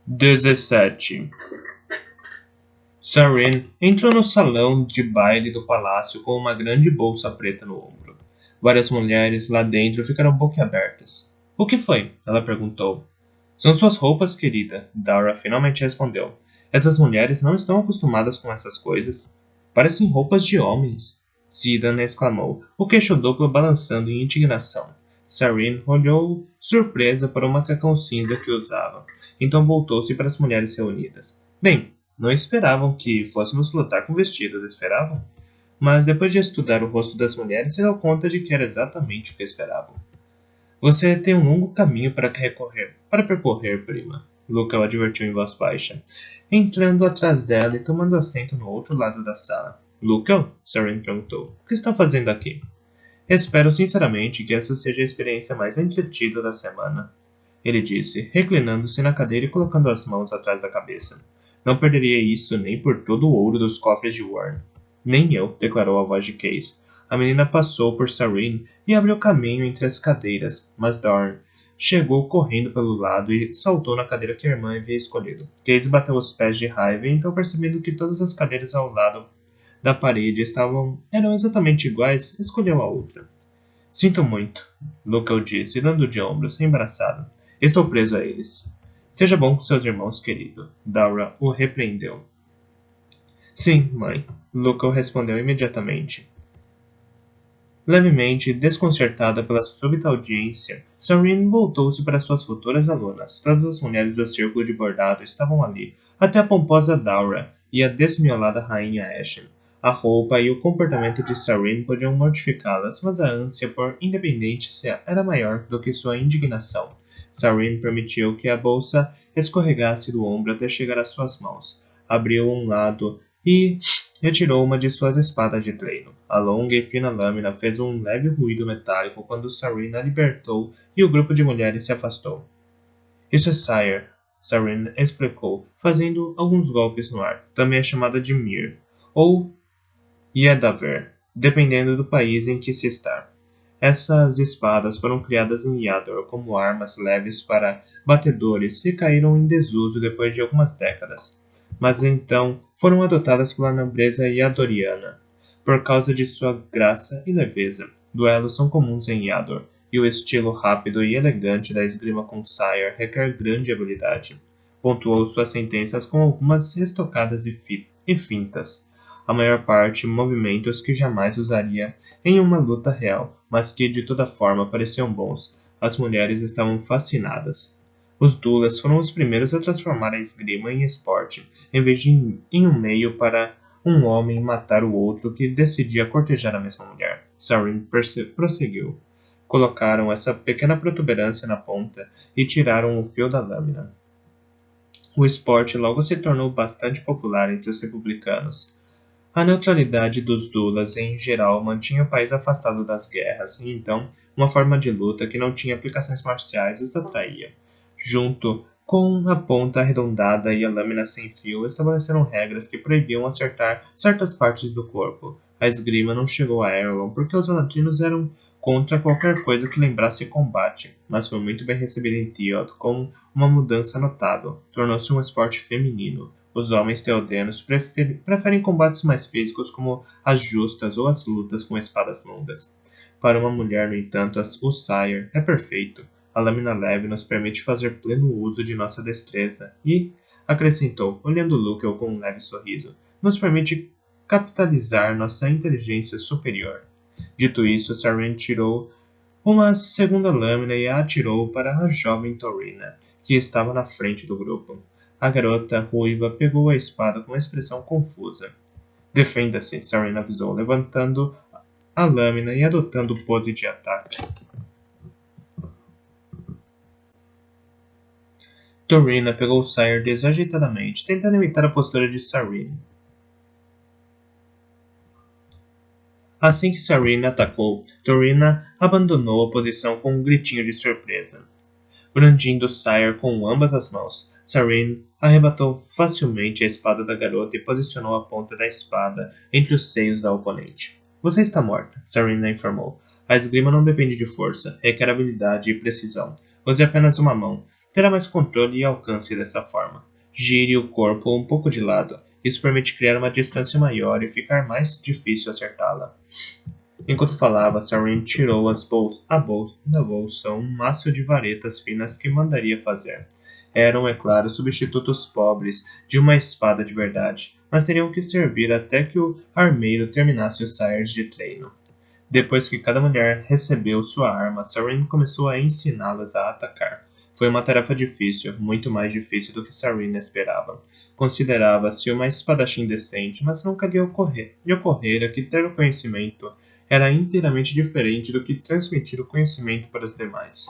17. Sarin entrou no salão de baile do palácio com uma grande bolsa preta no ombro. Várias mulheres lá dentro ficaram boquiabertas. O que foi? Ela perguntou. São suas roupas, querida, Dara finalmente respondeu. Essas mulheres não estão acostumadas com essas coisas. Parecem roupas de homens. Zidane exclamou, o queixo duplo balançando em indignação. Sarin olhou surpresa para o macacão cinza que usava. Então voltou-se para as mulheres reunidas. Bem, não esperavam que fôssemos lutar com vestidos, esperavam? Mas depois de estudar o rosto das mulheres, se deu conta de que era exatamente o que esperavam. Você tem um longo caminho para percorrer, prima. Luca o advertiu em voz baixa, entrando atrás dela e tomando assento no outro lado da sala. Luca? Sarin perguntou. O que está fazendo aqui? Espero sinceramente que essa seja a experiência mais entretida da semana, ele disse, reclinando-se na cadeira e colocando as mãos atrás da cabeça. Não perderia isso nem por todo o ouro dos cofres de Warren. Nem eu, declarou a voz de Case. A menina passou por Sarin e abriu caminho entre as cadeiras, mas Dorn chegou correndo pelo lado e saltou na cadeira que a irmã havia escolhido. Case bateu os pés de raiva e então, percebendo que todas as cadeiras ao lado da parede eram exatamente iguais, escolheu a outra. Sinto muito, Luca disse, dando de ombros, embaraçado. Estou preso a eles. Seja bom com seus irmãos, querido. Dara o repreendeu. Sim, mãe, Luca respondeu imediatamente. Levemente desconcertada pela súbita audiência, Sarin voltou-se para suas futuras alunas. Todas as mulheres do círculo de bordado estavam ali, até a pomposa Dara e a desmiolada rainha Ashen. A roupa e o comportamento de Sarin podiam mortificá-las, mas a ânsia por independência era maior do que sua indignação. Sarin permitiu que a bolsa escorregasse do ombro até chegar às suas mãos. Abriu um lado e retirou uma de suas espadas de treino. A longa e fina lâmina fez um leve ruído metálico quando Sarin a libertou e o grupo de mulheres se afastou. Isso é Sire, Sarin explicou, fazendo alguns golpes no ar. Também é chamada de Mir, ou Yedaver, dependendo do país em que se está. Essas espadas foram criadas em Yador como armas leves para batedores e caíram em desuso depois de algumas décadas. Mas então foram adotadas pela nobreza yadoriana, por causa de sua graça e leveza. Duelos são comuns em Yador, e o estilo rápido e elegante da esgrima com Sire requer grande habilidade. Pontuou suas sentenças com algumas estocadas e fintas. A maior parte movimentos que jamais usaria em uma luta real, mas que de toda forma pareciam bons. As mulheres estavam fascinadas. Os Dulas foram os primeiros a transformar a esgrima em esporte, em vez de em um meio para um homem matar o outro que decidia cortejar a mesma mulher. Sarin prosseguiu. Colocaram essa pequena protuberância na ponta e tiraram o fio da lâmina. O esporte logo se tornou bastante popular entre os republicanos. A neutralidade dos Dulas, em geral, mantinha o país afastado das guerras, e então uma forma de luta que não tinha aplicações marciais os atraía. Junto com a ponta arredondada e a lâmina sem fio, estabeleceram regras que proibiam acertar certas partes do corpo. A esgrima não chegou a Erlon porque os latinos eram contra qualquer coisa que lembrasse combate, mas foi muito bem recebida em Teod com uma mudança notável. Tornou-se um esporte feminino. Os homens teodenos preferem combates mais físicos como as justas ou as lutas com espadas longas. Para uma mulher, no entanto, o Sire é perfeito. A lâmina leve nos permite fazer pleno uso de nossa destreza e, acrescentou, olhando Lukel com um leve sorriso, nos permite capitalizar nossa inteligência superior. Dito isso, Sarin tirou uma segunda lâmina e a atirou para a jovem Torina, que estava na frente do grupo. A garota ruiva pegou a espada com uma expressão confusa. Defenda-se, Sarin avisou, levantando a lâmina e adotando pose de ataque. Torina pegou Sire desajeitadamente, tentando imitar a postura de Sarin. Assim que Sarin atacou, Torina abandonou a posição com um gritinho de surpresa. Brandindo Sire com ambas as mãos, Sarin arrebatou facilmente a espada da garota e posicionou a ponta da espada entre os seios da oponente. Você está morta, Sarin informou. A esgrima não depende de força, requer habilidade e precisão. Use apenas uma mão. terá mais controle e alcance dessa forma. Gire o corpo um pouco de lado. Isso permite criar uma distância maior e ficar mais difícil acertá-la. Enquanto falava, Sarin tirou da bolsa um maço de varetas finas que mandaria fazer. Eram, é claro, substitutos pobres de uma espada de verdade, mas teriam que servir até que o armeiro terminasse os sairs de treino. Depois que cada mulher recebeu sua arma, Sarin começou a ensiná-las a atacar. Foi uma tarefa difícil, muito mais difícil do que Sarin esperava. Considerava-se uma espadachim decente, mas nunca lhe ocorrera que ter o conhecimento era inteiramente diferente do que transmitir o conhecimento para os demais.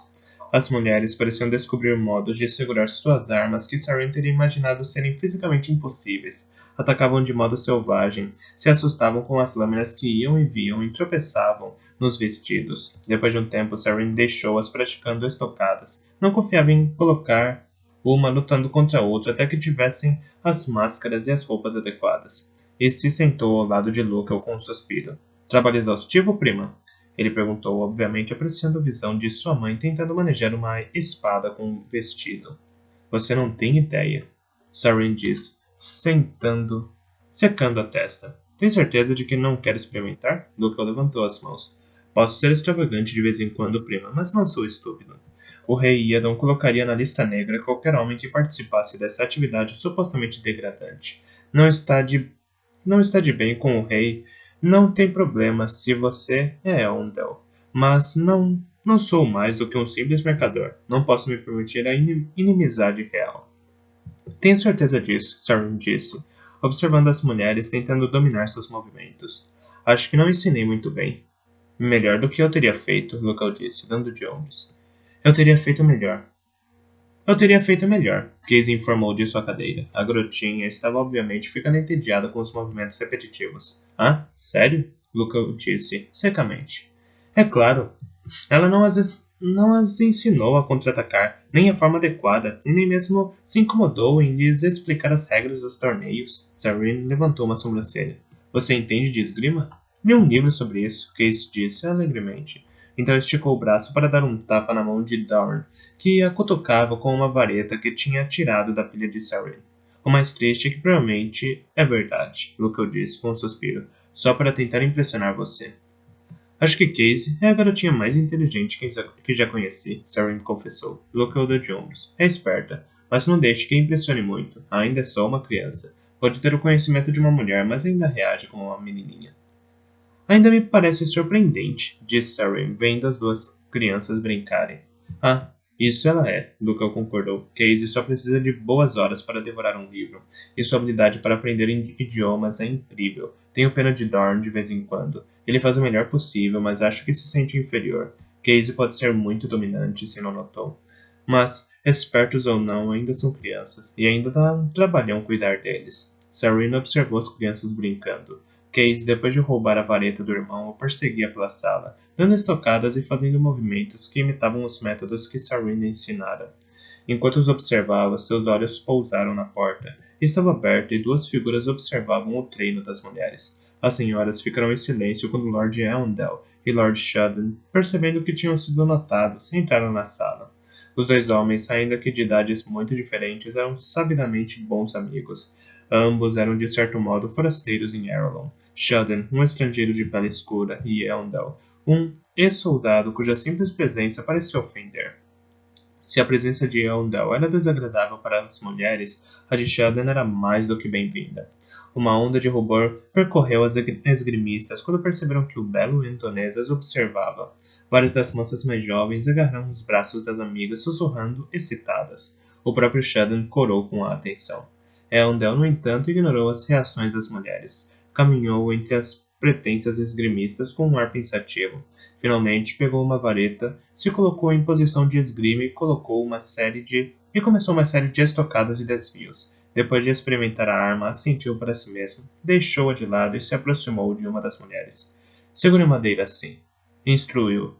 As mulheres pareciam descobrir modos de segurar suas armas que Sarin teria imaginado serem fisicamente impossíveis. Atacavam de modo selvagem, se assustavam com as lâminas que iam e vinham e tropeçavam nos vestidos. Depois de um tempo, Sarin deixou-as praticando estocadas. Não confiava em colocar uma lutando contra a outra até que tivessem as máscaras e as roupas adequadas. E se sentou ao lado de Luca com um suspiro. Trabalho exaustivo, prima? Ele perguntou, obviamente apreciando a visão de sua mãe tentando manejar uma espada com um vestido. Você não tem ideia, Sarin disse, secando a testa. Tem certeza de que não quer experimentar? Luca levantou as mãos. Posso ser extravagante de vez em quando, prima, mas não sou estúpido. O rei Iadon colocaria na lista negra qualquer homem que participasse dessa atividade supostamente degradante. Não está de bem com o rei. Não tem problema se você é Eondel, mas não sou mais do que um simples mercador. Não posso me permitir a inimizade real. Tenho certeza disso, Sarin disse, observando as mulheres tentando dominar seus movimentos. Acho que não ensinei muito bem. Melhor do que eu teria feito, Luca disse, dando de ombros. Eu teria feito melhor. Casey informou de sua cadeira. A garotinha estava obviamente ficando entediada com os movimentos repetitivos. Ah, sério? Luca disse, secamente. É claro. Ela não as ensinou a contra-atacar, nem a forma adequada, e nem mesmo se incomodou em lhes explicar as regras dos torneios. Sarin levantou uma sobrancelha. Você entende de esgrima? Li um livro sobre isso, Casey disse alegremente. Então esticou o braço para dar um tapa na mão de Dorn, que a cutucava com uma vareta que tinha tirado da pilha de Sarin. O mais triste é que provavelmente é verdade, Luca disse com um suspiro, só para tentar impressionar você. Acho que Casey é a garotinha mais inteligente que já conheci, Sarin confessou. Luca deu de ombros. É esperta, mas não deixe que a impressione muito. Ainda é só uma criança. Pode ter o conhecimento de uma mulher, mas ainda reage como uma menininha. Ainda me parece surpreendente, disse Sarin, vendo as duas crianças brincarem. Ah, isso ela é, Luca concordou. Casey só precisa de boas horas para devorar um livro, e sua habilidade para aprender idiomas é incrível. Tenho pena de Dorn de vez em quando. Ele faz o melhor possível, mas acho que se sente inferior. Casey pode ser muito dominante, se não notou. Mas, espertos ou não, ainda são crianças, e ainda dá um trabalhão cuidar deles. Sarin observou as crianças brincando. Casey, depois de roubar a vareta do irmão, o perseguia pela sala, dando estocadas e fazendo movimentos que imitavam os métodos que Sarin ensinara. Enquanto os observava, seus olhos pousaram na porta. Estava aberta e duas figuras observavam o treino das mulheres. As senhoras ficaram em silêncio quando Lord Eondel e Lord Shudden, percebendo que tinham sido notados, entraram na sala. Os dois homens, ainda que de idades muito diferentes, eram sabidamente bons amigos. Ambos eram de certo modo forasteiros em Arelon. Shudden, um estrangeiro de pele escura, e Eondel, um ex-soldado cuja simples presença parecia ofender. Se a presença de Eondel era desagradável para as mulheres, a de Shudden era mais do que bem-vinda. Uma onda de rubor percorreu as esgrimistas quando perceberam que o belo indonês as observava. Várias das moças mais jovens agarraram os braços das amigas, sussurrando, excitadas. O próprio Shudden corou com a atenção. Eondel, no entanto, ignorou as reações das mulheres. Caminhou entre as pretensas esgrimistas com um ar pensativo. Finalmente, pegou uma vareta, se colocou em posição de esgrima e começou uma série de estocadas e desvios. Depois de experimentar a arma, assentiu para si mesmo, deixou-a de lado e se aproximou de uma das mulheres. Segure a madeira assim, instruiu,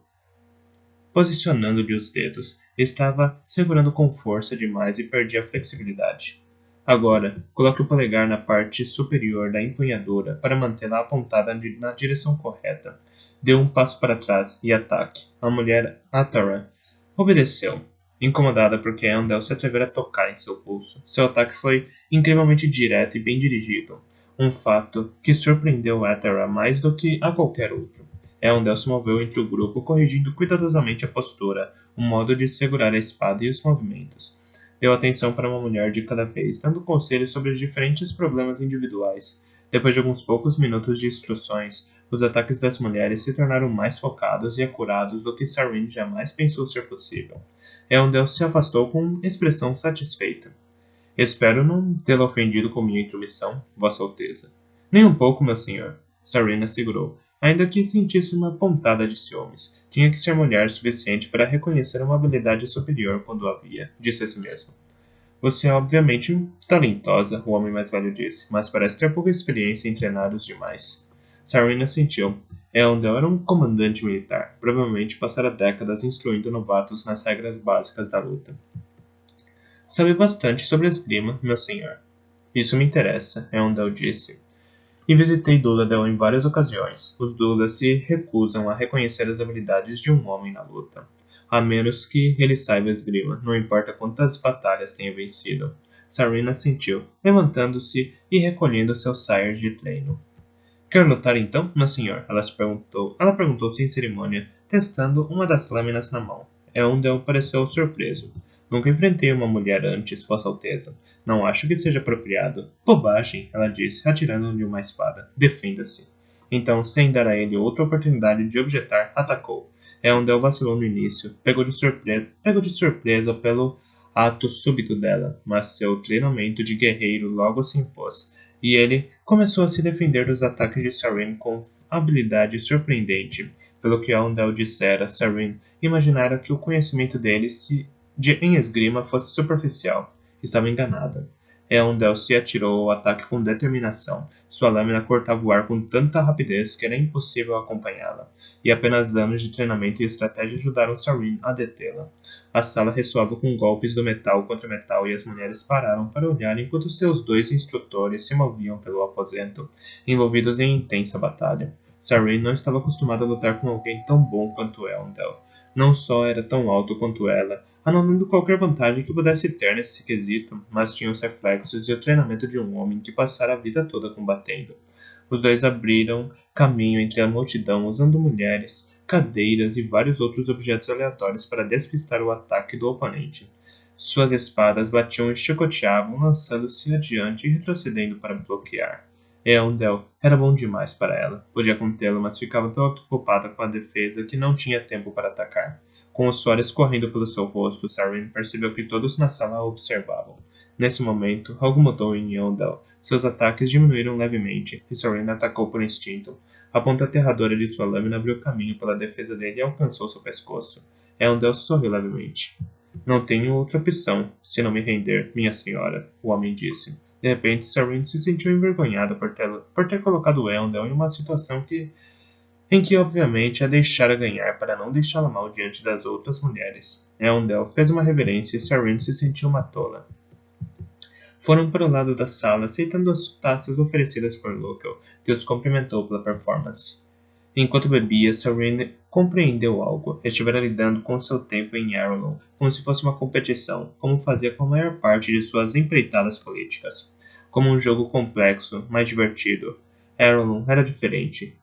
posicionando-lhe os dedos. Estava segurando com força demais e perdia a flexibilidade. Agora, coloque o polegar na parte superior da empunhadura para mantê-la apontada na direção correta. Deu um passo para trás e ataque. A mulher Atara obedeceu. incomodada porque Eondel se atrevera a tocar em seu pulso. Seu ataque foi incrivelmente direto e bem dirigido, um fato que surpreendeu Étera mais do que a qualquer outro. Eondel se moveu entre o grupo, corrigindo cuidadosamente a postura, um modo de segurar a espada e os movimentos. Deu atenção para uma mulher de cada vez, dando conselhos sobre os diferentes problemas individuais. Depois de alguns poucos minutos de instruções, os ataques das mulheres se tornaram mais focados e acurados do que Sarin jamais pensou ser possível. Eondel se afastou com expressão satisfeita. Espero não tê-la ofendido com minha intromissão, Vossa Alteza. Nem um pouco, meu senhor, Sarina segurou, ainda que sentisse uma pontada de ciúmes. Tinha que ser mulher o suficiente para reconhecer uma habilidade superior quando havia, disse a si mesmo. Você é obviamente talentosa, o homem mais velho disse, mas parece ter pouca experiência em treinar os demais. Sarina sentiu. Eondel era um comandante militar, provavelmente passara décadas instruindo novatos nas regras básicas da luta. Sabe bastante sobre esgrima, meu senhor. Isso me interessa, Eondel disse. E visitei Duladel em várias ocasiões. Os Dulas se recusam a reconhecer as habilidades de um homem na luta, a menos que ele saiba esgrima, não importa quantas batalhas tenha vencido. Sarina sentiu, levantando-se e recolhendo seus saias de treino. Quer lutar então, meu senhor? Ela perguntou sem cerimônia, testando uma das lâminas na mão. Eondel pareceu surpreso. Nunca enfrentei uma mulher antes, Vossa Alteza. Não acho que seja apropriado. Bobagem, ela disse, atirando-lhe uma espada. Defenda-se. Então, sem dar a ele outra oportunidade de objetar, atacou. Eondel vacilou no início, pegou de surpresa pelo ato súbito dela, mas seu treinamento de guerreiro logo se impôs, e ele começou a se defender dos ataques de Sarin com habilidade surpreendente. Pelo que Eondel dissera, Sarin imaginara que o conhecimento dele em esgrima fosse superficial. Estava enganada. Eondel se atirou ao ataque com determinação. Sua lâmina cortava o ar com tanta rapidez que era impossível acompanhá-la, e apenas anos de treinamento e estratégia ajudaram Sarin a detê-la. A sala ressoava com golpes do metal contra metal e as mulheres pararam para olhar enquanto seus dois instrutores se moviam pelo aposento, envolvidos em intensa batalha. Sarin não estava acostumado a lutar com alguém tão bom quanto Eondel. Não só era tão alto quanto ela, anulando qualquer vantagem que pudesse ter nesse quesito, mas tinha os reflexos e o treinamento de um homem que passara a vida toda combatendo. Os dois abriram caminho entre a multidão usando mulheres, cadeiras e vários outros objetos aleatórios para despistar o ataque do oponente. Suas espadas batiam e chicoteavam, lançando-se adiante e retrocedendo para bloquear. Eondel era bom demais para ela. Podia contê-lo, mas ficava tão ocupada com a defesa que não tinha tempo para atacar. Com o suor escorrendo pelo seu rosto, Sarin percebeu que todos na sala a observavam. Nesse momento, algo mudou em Eondel. Seus ataques diminuíram levemente, e Sarin atacou por instinto. A ponta aterradora de sua lâmina abriu caminho pela defesa dele e alcançou seu pescoço. Eondel sorriu levemente. Não tenho outra opção, se não me render, minha senhora, o homem disse. De repente, Sarin se sentiu envergonhada por ter colocado Eondel em uma situação em que obviamente a deixara ganhar para não deixá-la mal diante das outras mulheres. Eondel fez uma reverência e Sarin se sentiu uma tola. Foram para o lado da sala, aceitando as taças oferecidas por Lokel, que os cumprimentou pela performance. Enquanto bebia, Sarin compreendeu algo. Estivera lidando com seu tempo em Aralon, como se fosse uma competição, como fazia com a maior parte de suas empreitadas políticas. Como um jogo complexo, mas divertido. Aralon era diferente.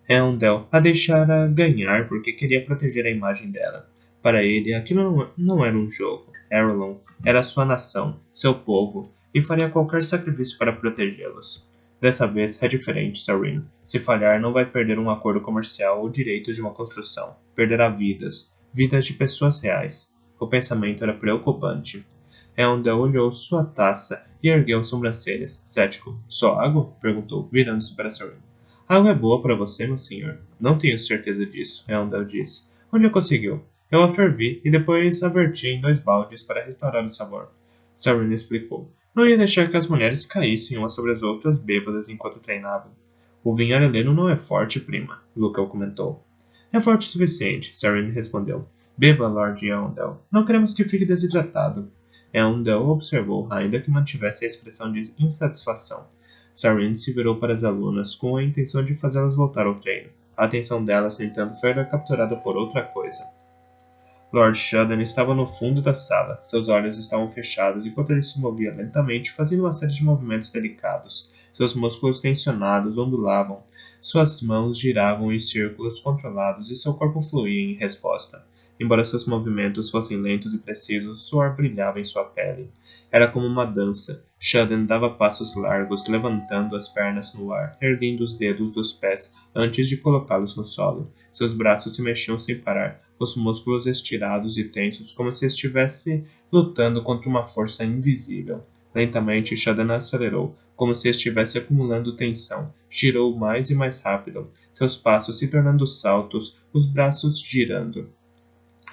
Eondel a deixara ganhar porque queria proteger a imagem dela. Para ele, aquilo não era um jogo. Aralon era sua nação, seu povo, e faria qualquer sacrifício para protegê-los. Dessa vez é diferente, Sarin. Se falhar, não vai perder um acordo comercial ou direitos de uma construção. Perderá vidas, vidas de pessoas reais. O pensamento era preocupante. Eondel olhou sua taça e ergueu sobrancelhas. Cético. Só água? Perguntou, virando-se para Sarin. A água é boa para você, meu senhor? Não tenho certeza disso, Eondel disse. Onde a conseguiu? Eu a fervi e depois a verti em 2 baldes para restaurar o sabor. Sarin explicou. Não ia deixar que as mulheres caíssem umas sobre as outras bêbadas enquanto treinavam. O vinho areleno não é forte, prima, Lukel comentou. É forte o suficiente, Sarin respondeu. Beba, Lord Eondel. Não queremos que fique desidratado. Eondel observou, ainda que mantivesse a expressão de insatisfação. Sarin se virou para as alunas com a intenção de fazê-las voltar ao treino. A atenção delas, no entanto, foi capturada por outra coisa. Lord Shadden estava no fundo da sala. Seus olhos estavam fechados enquanto ele se movia lentamente, fazendo uma série de movimentos delicados. Seus músculos tensionados ondulavam. Suas mãos giravam em círculos controlados e seu corpo fluía em resposta. Embora seus movimentos fossem lentos e precisos, o suor brilhava em sua pele. Era como uma dança. Shadden dava passos largos, levantando as pernas no ar, erguendo os dedos dos pés antes de colocá-los no solo. Seus braços se mexiam sem parar, os músculos estirados e tensos, como se estivesse lutando contra uma força invisível. Lentamente, Shadden acelerou, como se estivesse acumulando tensão. Girou mais e mais rápido, seus passos se tornando saltos, os braços girando.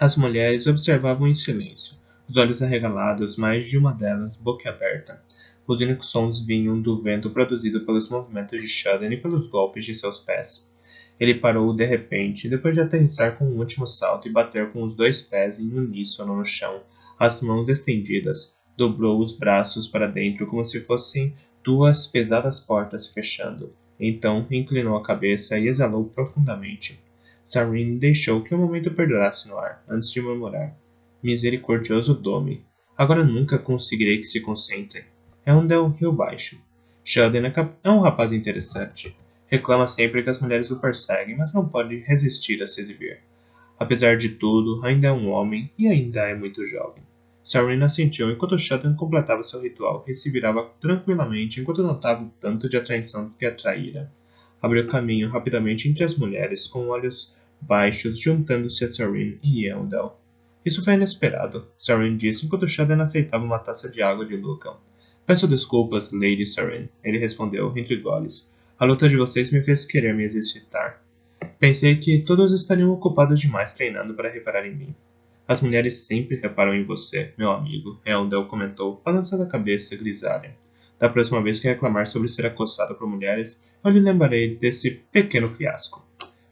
As mulheres observavam em silêncio, os olhos arregalados, mais de uma delas boquiaberta. Os únicos sons vinham do vento produzido pelos movimentos de Shadden e pelos golpes de seus pés. Ele parou de repente, depois de aterrissar com um último salto e bater com os dois pés em uníssono no chão, as mãos estendidas. Dobrou os braços para dentro como se fossem duas pesadas portas se fechando. Então inclinou a cabeça e exalou profundamente. Sareen deixou que o momento perdurasse no ar, antes de murmurar. Misericordioso Dome. Agora nunca conseguirei que se concentre. Eondel riu baixo. Shadden é um rapaz interessante. Reclama sempre que as mulheres o perseguem, mas não pode resistir a se exibir. Apesar de tudo, ainda é um homem e ainda é muito jovem. Sareen assentiu enquanto Shadden completava seu ritual e se virava tranquilamente enquanto notava o tanto de atração que atraíra. Abriu caminho rapidamente entre as mulheres, com olhos baixos juntando-se a Sareen e Eondel. Isso foi inesperado, Sareen disse enquanto Shadden aceitava uma taça de água de Lucan. Peço desculpas, Lady Sareen, ele respondeu entre goles. A luta de vocês me fez querer me exercitar. Pensei que todos estariam ocupados demais treinando para reparar em mim. As mulheres sempre reparam em você, meu amigo, Eondel comentou, balançando a cabeça grisalha. Da próxima vez que reclamar sobre ser acossado por mulheres, eu lhe lembrarei desse pequeno fiasco.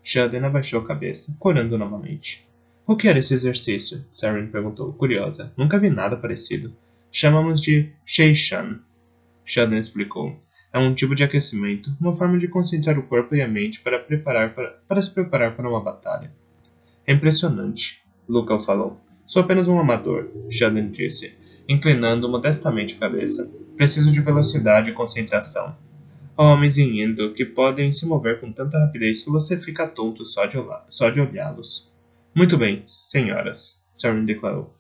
Shadden abaixou a cabeça, corando novamente. O que era esse exercício? Sareen perguntou, curiosa. Nunca vi nada parecido. Chamamos de Sheishan. Shadden explicou. É um tipo de aquecimento, uma forma de concentrar o corpo e a mente para se preparar para uma batalha. É impressionante, Lucan falou. Sou apenas um amador, Shadden disse, inclinando modestamente a cabeça. Preciso de velocidade e concentração. Há homens em Indo que podem se mover com tanta rapidez que você fica tonto só de olhá-los. Muito bem, senhoras, Sareen declarou,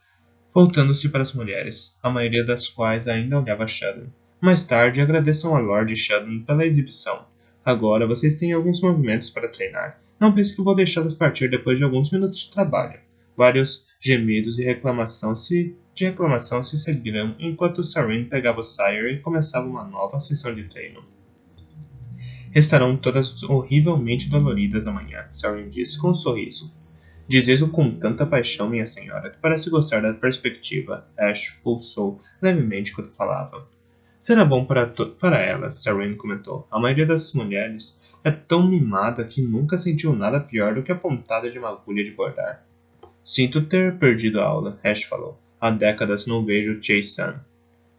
voltando-se para as mulheres, a maioria das quais ainda olhava Shadden. Mais tarde, agradeçam a Lord Shadden pela exibição. Agora vocês têm alguns movimentos para treinar. Não pense que vou deixá-las partir depois de alguns minutos de trabalho. Vários gemidos e reclamação se seguiram enquanto Sareen pegava o Sire e começava uma nova sessão de treino. Estarão todas horrivelmente doloridas amanhã, Sareen disse com um sorriso. Diz isso com tanta paixão, minha senhora, que parece gostar da perspectiva. Ash pulsou levemente enquanto falava. Será bom para elas, Sareen comentou. A maioria das mulheres é tão mimada que nunca sentiu nada pior do que a pontada de uma agulha de bordar. Sinto ter perdido a aula, Ash falou. Há décadas não vejo Chase-san.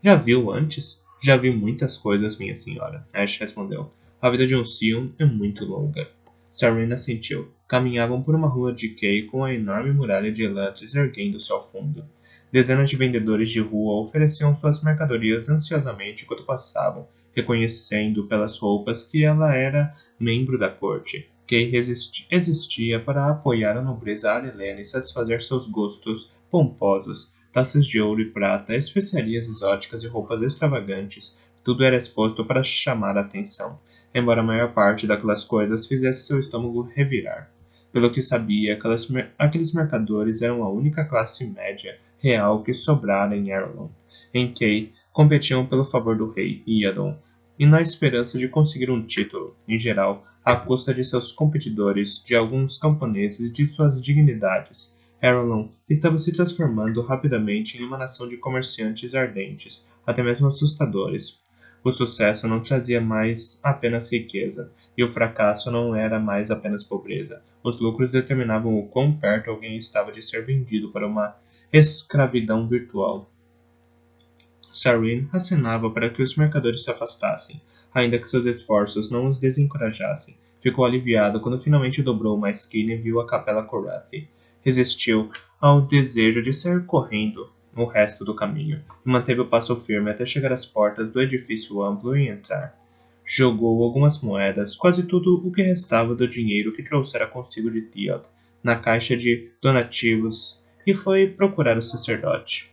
Já viu antes? Já vi muitas coisas, minha senhora, Ash respondeu. A vida de um Sion é muito longa. Sareen assentiu. Caminhavam por uma rua de Kei com a enorme muralha de elantres erguendo-se ao fundo. Dezenas de vendedores de rua ofereciam suas mercadorias ansiosamente enquanto passavam, reconhecendo pelas roupas que ela era membro da corte. Kei existia para apoiar a nobreza arelena e satisfazer seus gostos pomposos. Taças de ouro e prata, especiarias exóticas e roupas extravagantes, tudo era exposto para chamar a atenção, embora a maior parte daquelas coisas fizesse seu estômago revirar. Pelo que sabia, aqueles mercadores eram a única classe média real que sobrara em Arelon, em que competiam pelo favor do rei, Iadon, e na esperança de conseguir um título, em geral, à custa de seus competidores, de alguns camponeses e de suas dignidades. Arelon estava se transformando rapidamente em uma nação de comerciantes ardentes, até mesmo assustadores. O sucesso não trazia mais apenas riqueza, e o fracasso não era mais apenas pobreza. Os lucros determinavam o quão perto alguém estava de ser vendido para uma escravidão virtual. Sareen acenava para que os mercadores se afastassem, ainda que seus esforços não os desencorajassem. Ficou aliviado quando finalmente dobrou uma esquina e viu a capela Korathi. Resistiu ao desejo de sair correndo o resto do caminho, e manteve o passo firme até chegar às portas do edifício amplo e entrar. Jogou algumas moedas, quase tudo o que restava do dinheiro que trouxera consigo de Theod, na caixa de donativos, e foi procurar o sacerdote.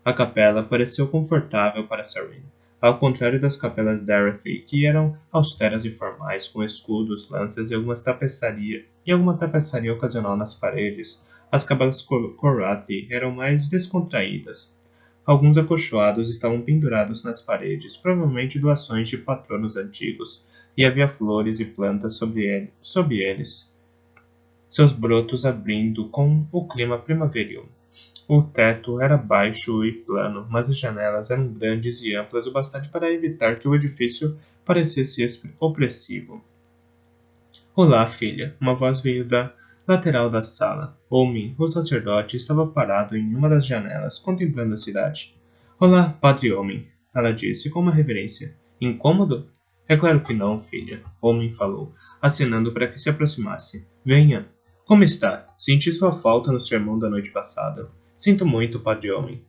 A capela pareceu confortável para Sarin, ao contrário das capelas Dorothy, que eram austeras e formais, com escudos, lanças e alguma tapeçaria ocasional nas paredes. As capelas Korathi eram mais descontraídas. Alguns acolchoados estavam pendurados nas paredes, provavelmente doações de patronos antigos, e havia flores e plantas sob eles, seus brotos abrindo com o clima primaveril. O teto era baixo e plano, mas as janelas eram grandes e amplas o bastante para evitar que o edifício parecesse opressivo. Olá, filha. Uma voz veio da lateral da sala. Omin, o sacerdote, estava parado em uma das janelas, contemplando a cidade. Olá, Padre Omin, ela disse com uma reverência. Incômodo? É claro que não, filha, Omin falou, acenando para que se aproximasse. Venha. Como está? Senti sua falta no sermão da noite passada. Sinto muito, Padre Homem.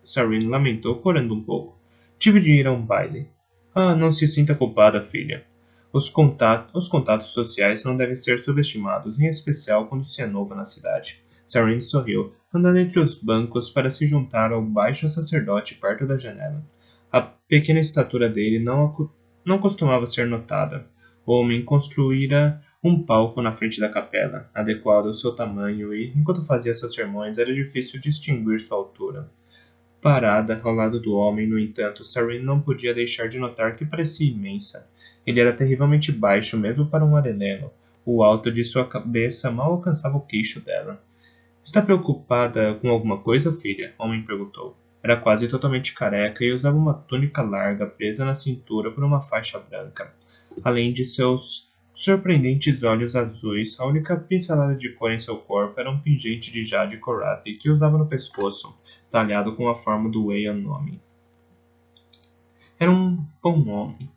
Sarin lamentou, corando um pouco. Tive de ir a um baile. Ah, não se sinta culpada, filha. Os contatos sociais não devem ser subestimados, em especial quando se é novo na cidade. Sarin sorriu, andando entre os bancos para se juntar ao baixo sacerdote perto da janela. A pequena estatura dele não costumava ser notada. O homem construíra um palco na frente da capela, adequado ao seu tamanho, e, enquanto fazia seus sermões, era difícil distinguir sua altura. Parada ao lado do homem, no entanto, Sarin não podia deixar de notar que parecia imensa. Ele era terrivelmente baixo, mesmo para um areleno. O alto de sua cabeça mal alcançava o queixo dela. Está preocupada com alguma coisa, filha? O homem perguntou. Era quase totalmente careca e usava uma túnica larga presa na cintura por uma faixa branca. Além de seus surpreendentes olhos azuis, a única pincelada de cor em seu corpo era um pingente de jade Korathi que usava no pescoço, talhado com a forma do Aeon nome. Era um bom homem,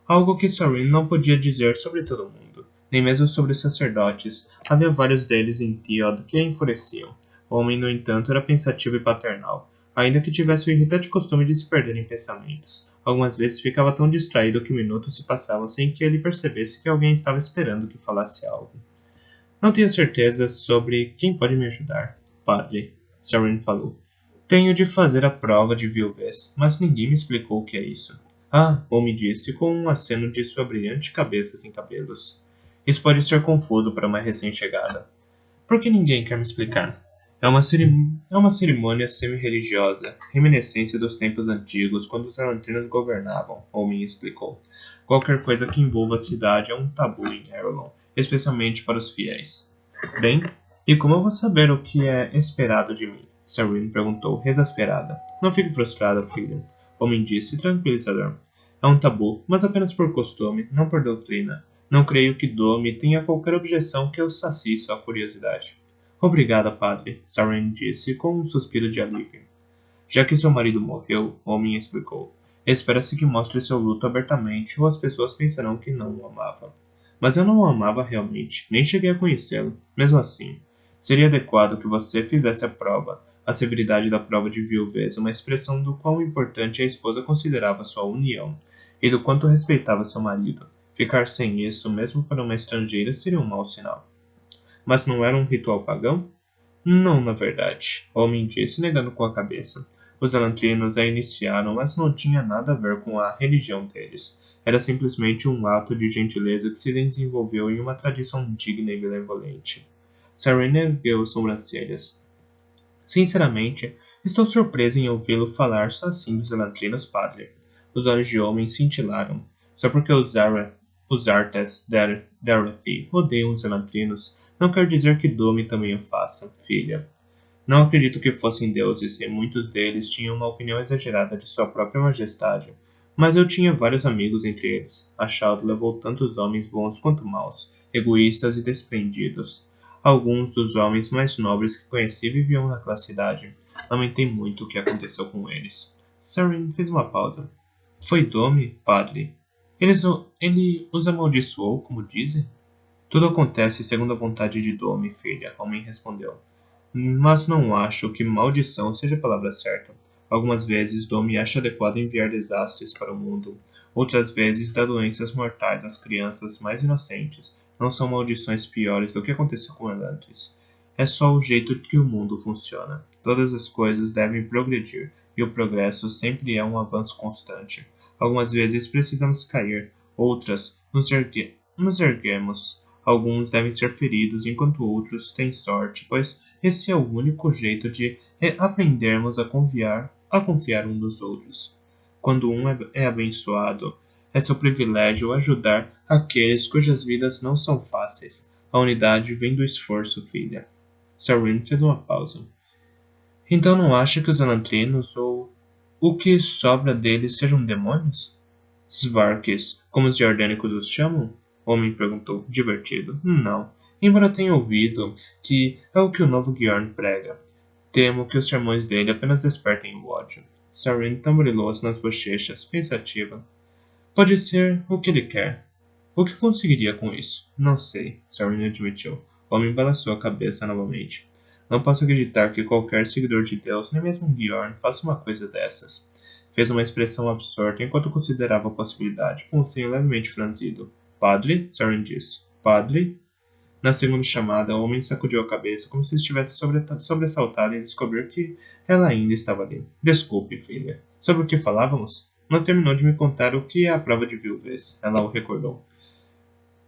algo que Sarin não podia dizer sobre todo mundo, nem mesmo sobre os sacerdotes. Havia vários deles em Theod que a enfureciam. O homem, no entanto, era pensativo e paternal, ainda que tivesse o irritante costume de se perder em pensamentos. Algumas vezes ficava tão distraído que minutos se passavam sem que ele percebesse que alguém estava esperando que falasse algo. Não tenho certeza sobre quem pode me ajudar, padre, Sarin falou. Tenho de fazer a prova de viuvez, mas ninguém me explicou o que é isso. Ah, Omi disse com um aceno de sua brilhante cabeça sem cabelos. Isso pode ser confuso para uma recém-chegada. Por que ninguém quer me explicar? É uma cerimônia semi-religiosa, reminiscência dos tempos antigos, quando os elantrinos governavam, Omin explicou. Qualquer coisa que envolva a cidade é um tabu em Arelon, especialmente para os fiéis. Bem, e como eu vou saber o que é esperado de mim? Sarin perguntou, exasperada. Não fique frustrada, filha, Omin disse, tranquilizador. É um tabu, mas apenas por costume, não por doutrina. Não creio que Domi tenha qualquer objeção que eu sacie sua curiosidade. Obrigada, padre, Sarin disse com um suspiro de alívio. Já que seu marido morreu, o homem explicou, espera-se que mostre seu luto abertamente ou as pessoas pensarão que não o amava. Mas eu não o amava realmente, nem cheguei a conhecê-lo. Mesmo assim, seria adequado que você fizesse a prova, a severidade da prova de viuvez, uma expressão do quão importante a esposa considerava sua união, e do quanto respeitava seu marido. Ficar sem isso, mesmo para uma estrangeira, seria um mau sinal. Mas não era um ritual pagão? Não, na verdade, o homem disse, negando com a cabeça. Os elantrinos a iniciaram, mas não tinha nada a ver com a religião deles. Era simplesmente um ato de gentileza que se desenvolveu em uma tradição digna e benevolente. Sarin ergueu as sobrancelhas. Sinceramente, estou surpresa em ouvi-lo falar só assim dos elantrinos, padre. Os olhos de homem cintilaram. Só porque os Artes Dorothy odeiam os elantrinos, não quer dizer que Domi também o faça, filha. Não acredito que fossem deuses, e muitos deles tinham uma opinião exagerada de sua própria majestade. Mas eu tinha vários amigos entre eles. A Child levou tantos homens bons quanto maus, egoístas e desprendidos. Alguns dos homens mais nobres que conheci viviam naquela cidade. Lamentei muito o que aconteceu com eles. Sarin fez uma pausa. Foi Domi, padre? Ele os amaldiçoou, como dizem? Tudo acontece segundo a vontade de Domi, filha, o homem respondeu. Mas não acho que maldição seja a palavra certa. Algumas vezes Domi acha adequado enviar desastres para o mundo. Outras vezes dá doenças mortais às crianças mais inocentes. Não são maldições piores do que aconteceu com Elantris. É só o jeito que o mundo funciona. Todas as coisas devem progredir, e o progresso sempre é um avanço constante. Algumas vezes precisamos cair, outras nos erguemos. Alguns devem ser feridos, enquanto outros têm sorte, pois esse é o único jeito de aprendermos a confiar uns nos outros. Quando um é abençoado, é seu privilégio ajudar aqueles cujas vidas não são fáceis. A unidade vem do esforço, filha. Sarin fez uma pausa. Então não acha que os Elantrinos ou o que sobra deles sejam demônios? Svarks, como os jordânicos os chamam? O homem perguntou, divertido. Não. Embora tenha ouvido que é o que o novo Bjorn prega. Temo que os sermões dele apenas despertem o ódio. Sarin tamborilou-se nas bochechas, pensativa. Pode ser o que ele quer. O que conseguiria com isso? Não sei, Sarin admitiu. O homem balançou a cabeça novamente. Não posso acreditar que qualquer seguidor de Deus, nem mesmo Bjorn, faça uma coisa dessas. Fez uma expressão absorta enquanto considerava a possibilidade, com o senho levemente franzido. Padre? Sarin disse. Padre? Na segunda chamada, o homem sacudiu a cabeça como se estivesse sobressaltado em descobrir que ela ainda estava ali. Desculpe, filha. Sobre o que falávamos? Não terminou de me contar o que é a prova de viuvez. Ela o recordou.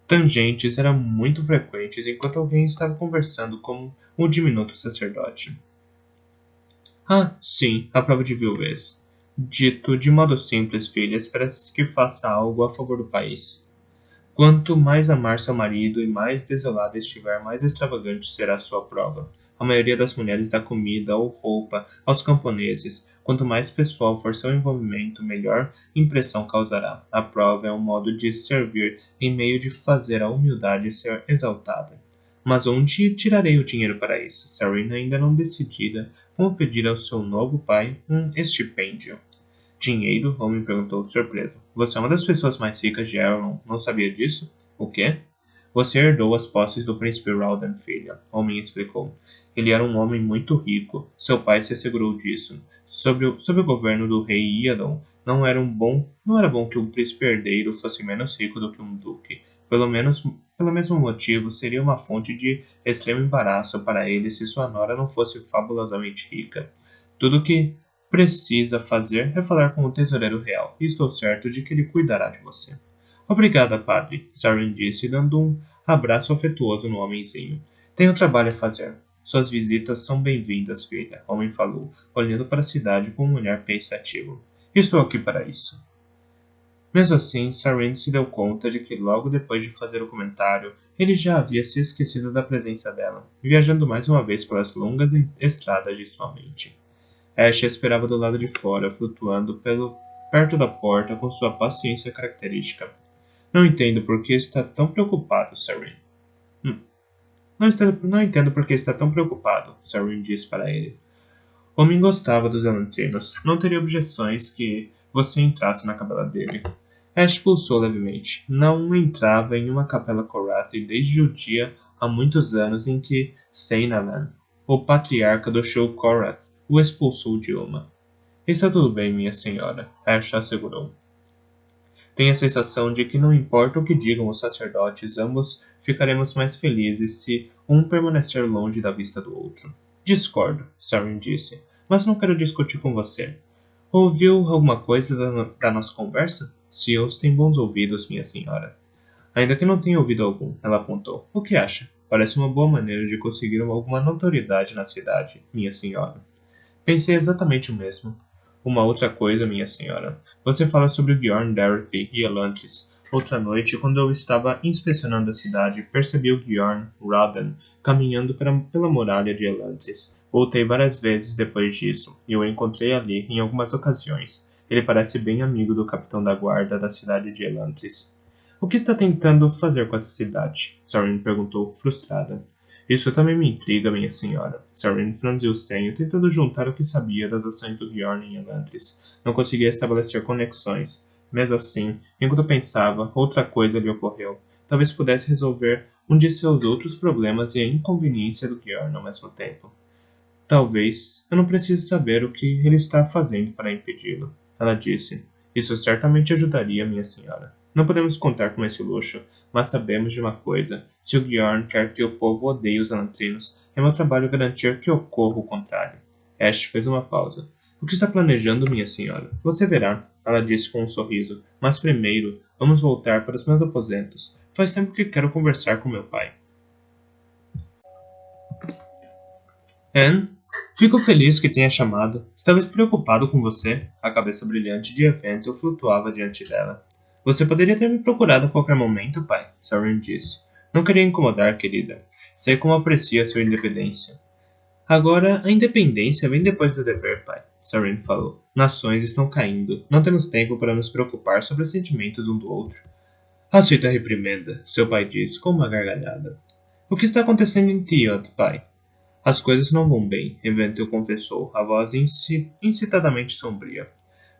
Tangentes eram muito frequentes enquanto alguém estava conversando com um diminuto sacerdote. Ah, sim, a prova de viuvez. Dito de modo simples, filha, espera-se que faça algo a favor do país. Quanto mais amar seu marido e mais desolada estiver, mais extravagante será sua prova. A maioria das mulheres dá comida ou roupa aos camponeses. Quanto mais pessoal for seu envolvimento, melhor impressão causará. A prova é um modo de servir em meio de fazer a humildade ser exaltada. Mas onde tirarei o dinheiro para isso? Serena, ainda não decidida, como pedir ao seu novo pai um estipêndio. Dinheiro? O homem perguntou, surpreso. Você é uma das pessoas mais ricas de Elrond, não sabia disso? O quê? Você herdou as posses do príncipe Raldan, filha, o homem explicou. Ele era um homem muito rico. Seu pai se assegurou disso. Sob o governo do rei Iadon, não era bom que um príncipe herdeiro fosse menos rico do que um duque. Pelo mesmo motivo, seria uma fonte de extremo embaraço para ele se sua nora não fosse fabulosamente rica. Tudo que precisa fazer é falar com o tesoureiro real, e estou certo de que ele cuidará de você. Obrigada, padre, Sarin disse, dando um abraço afetuoso no homenzinho. Tenho trabalho a fazer. Suas visitas são bem-vindas, filha, o homem falou, olhando para a cidade com um olhar pensativo. Estou aqui para isso. Mesmo assim, Sarin se deu conta de que logo depois de fazer o comentário, ele já havia se esquecido da presença dela, viajando mais uma vez pelas longas estradas de sua mente. Ash esperava do lado de fora, flutuando perto da porta com sua paciência característica. Não entendo por que está tão preocupado, Sarin. Não entendo por que está tão preocupado, Sarin disse para ele. O homem gostava dos Elantrinos. Não teria objeções que você entrasse na capela dele. Ash pulsou levemente. Não entrava em uma capela Korathi desde o dia há muitos anos em que Seinalan, o patriarca do Shul Korath, o expulsou de uma. Está tudo bem, minha senhora, Ash assegurou. Tenho a sensação de que não importa o que digam os sacerdotes, ambos ficaremos mais felizes se um permanecer longe da vista do outro. Discordo, Sarin disse, mas não quero discutir com você. Ouviu alguma coisa da nossa conversa? Seals tem bons ouvidos, minha senhora. Ainda que não tenha ouvido algum, ela apontou. O que acha? Parece uma boa maneira de conseguir alguma notoriedade na cidade, minha senhora. Pensei exatamente o mesmo. Uma outra coisa, minha senhora. Você fala sobre Bjorn, Dorothy e Elantris. Outra noite, quando eu estava inspecionando a cidade, percebi o Bjorn, Radan, caminhando pela muralha de Elantris. Voltei várias vezes depois disso, e o encontrei ali em algumas ocasiões. Ele parece bem amigo do capitão da guarda da cidade de Elantris. O que está tentando fazer com essa cidade? Sarin perguntou, frustrada. Isso também me intriga, minha senhora. Sarin franziu o senho, tentando juntar o que sabia das ações do Bjorn em Elantris. Não conseguia estabelecer conexões. Mesmo assim, enquanto pensava, outra coisa lhe ocorreu. Talvez pudesse resolver um de seus outros problemas e a inconveniência do Bjorn ao mesmo tempo. Talvez eu não precise saber o que ele está fazendo para impedi-lo, ela disse. Isso certamente ajudaria, minha senhora. Não podemos contar com esse luxo, mas sabemos de uma coisa. Se o Bjorn quer que o povo odeie os elantrinos, é meu trabalho garantir que ocorra o contrário. Ash fez uma pausa. O que está planejando, minha senhora? Você verá, ela disse com um sorriso. Mas primeiro, vamos voltar para os meus aposentos. Faz tempo que quero conversar com meu pai. Anne, fico feliz que tenha chamado. Estava preocupado com você. A cabeça brilhante de Eventil flutuava diante dela. Você poderia ter me procurado a qualquer momento, pai, Sarin disse. Não queria incomodar, querida. Sei como aprecia sua independência. Agora, a independência vem depois do dever, pai, Sarin falou. Nações estão caindo. Não temos tempo para nos preocupar sobre os sentimentos um do outro. Aceita a reprimenda, seu pai disse com uma gargalhada. O que está acontecendo em Tiod, pai? As coisas não vão bem, Eventil confessou, a voz incitadamente sombria.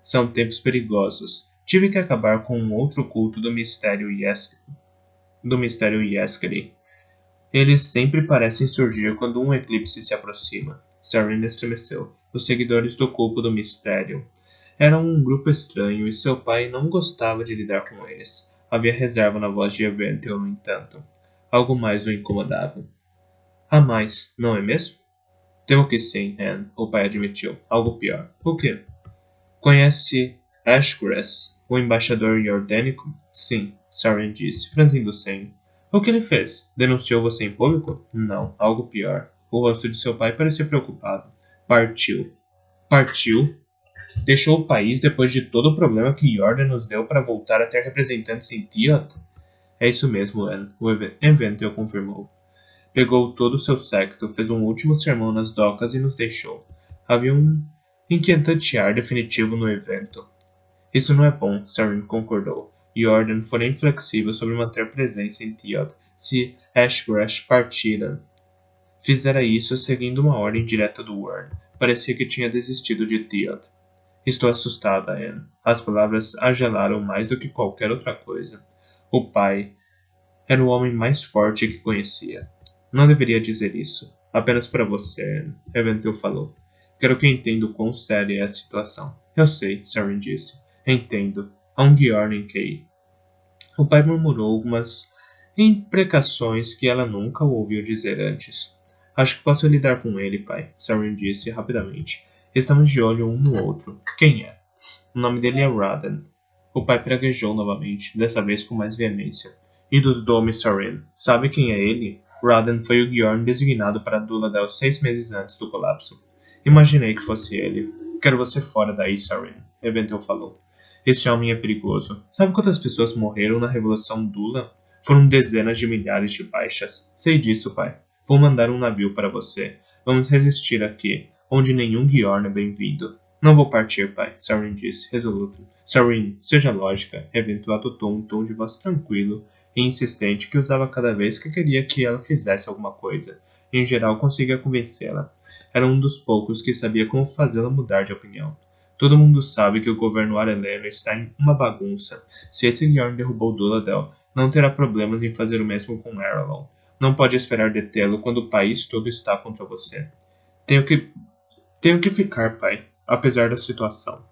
São tempos perigosos. Tive que acabar com um outro culto do mistério Yeskeri. Eles sempre parecem surgir quando um eclipse se aproxima. Sarin estremeceu. Os seguidores do culto do mistério eram um grupo estranho e seu pai não gostava de lidar com eles. Havia reserva na voz de Eventil, no entanto. Algo mais o incomodava. Há mais, não é mesmo? Temo que sim, Anne, o pai admitiu. Algo pior. O quê? Conhece Ashgrass, o embaixador jordânico? Sim, Sarin disse, franzindo o senho. O que ele fez? Denunciou você em público? Não, algo pior. O rosto de seu pai parecia preocupado. Partiu. Partiu? Deixou o país depois de todo o problema que Jordan nos deu para voltar a ter representantes em Tiot? É isso mesmo, Anne, o Eventil confirmou. Pegou todo o seu séquito, fez um último sermão nas docas e nos deixou. Havia um inquietante ar definitivo no evento. Isso não é bom, Sarin concordou. Jordan fora inflexível sobre manter presença em Tiod se Ashgrash partira. Fizera isso seguindo uma ordem direta do Wyrn. Parecia que tinha desistido de Tiod. Estou assustada, Anne. As palavras a gelaram mais do que qualquer outra coisa. O pai era o homem mais forte que conhecia. Não deveria dizer isso. Apenas para você, Anne, Eventil falou. Quero que entenda o quão séria é a situação. Eu sei, Sarin disse. Entendo. Há um Bjorn em Kay. O pai murmurou algumas imprecações que ela nunca o ouviu dizer antes. Acho que posso lidar com ele, pai, Sarin disse rapidamente. Estamos de olho um no outro. Quem é? O nome dele é Raden. O pai praguejou novamente, dessa vez com mais veemência. E dos Dome Sarin. Sabe quem é ele? Raden foi o Bjorn designado para Duladel 6 meses antes do colapso. Imaginei que fosse ele. Quero você fora daí, Sarin, Eventil falou. Este homem é perigoso. Sabe quantas pessoas morreram na Revolução Dula? Foram dezenas de milhares de baixas. Sei disso, pai. Vou mandar um navio para você. Vamos resistir aqui, onde nenhum Bjorn é bem-vindo. Não vou partir, pai, Sarin disse, resoluto. Sarin, seja lógica, Eventil adotou um tom de voz tranquilo e insistente que usava cada vez que queria que ela fizesse alguma coisa. Em geral, conseguia convencê-la. Era um dos poucos que sabia como fazê-la mudar de opinião. Todo mundo sabe que o governo Areleno está em uma bagunça. Se esse Bjorn derrubou Duladel, não terá problemas em fazer o mesmo com Arelon. Não pode esperar detê-lo quando o país todo está contra você. Tenho que ficar, pai, apesar da situação.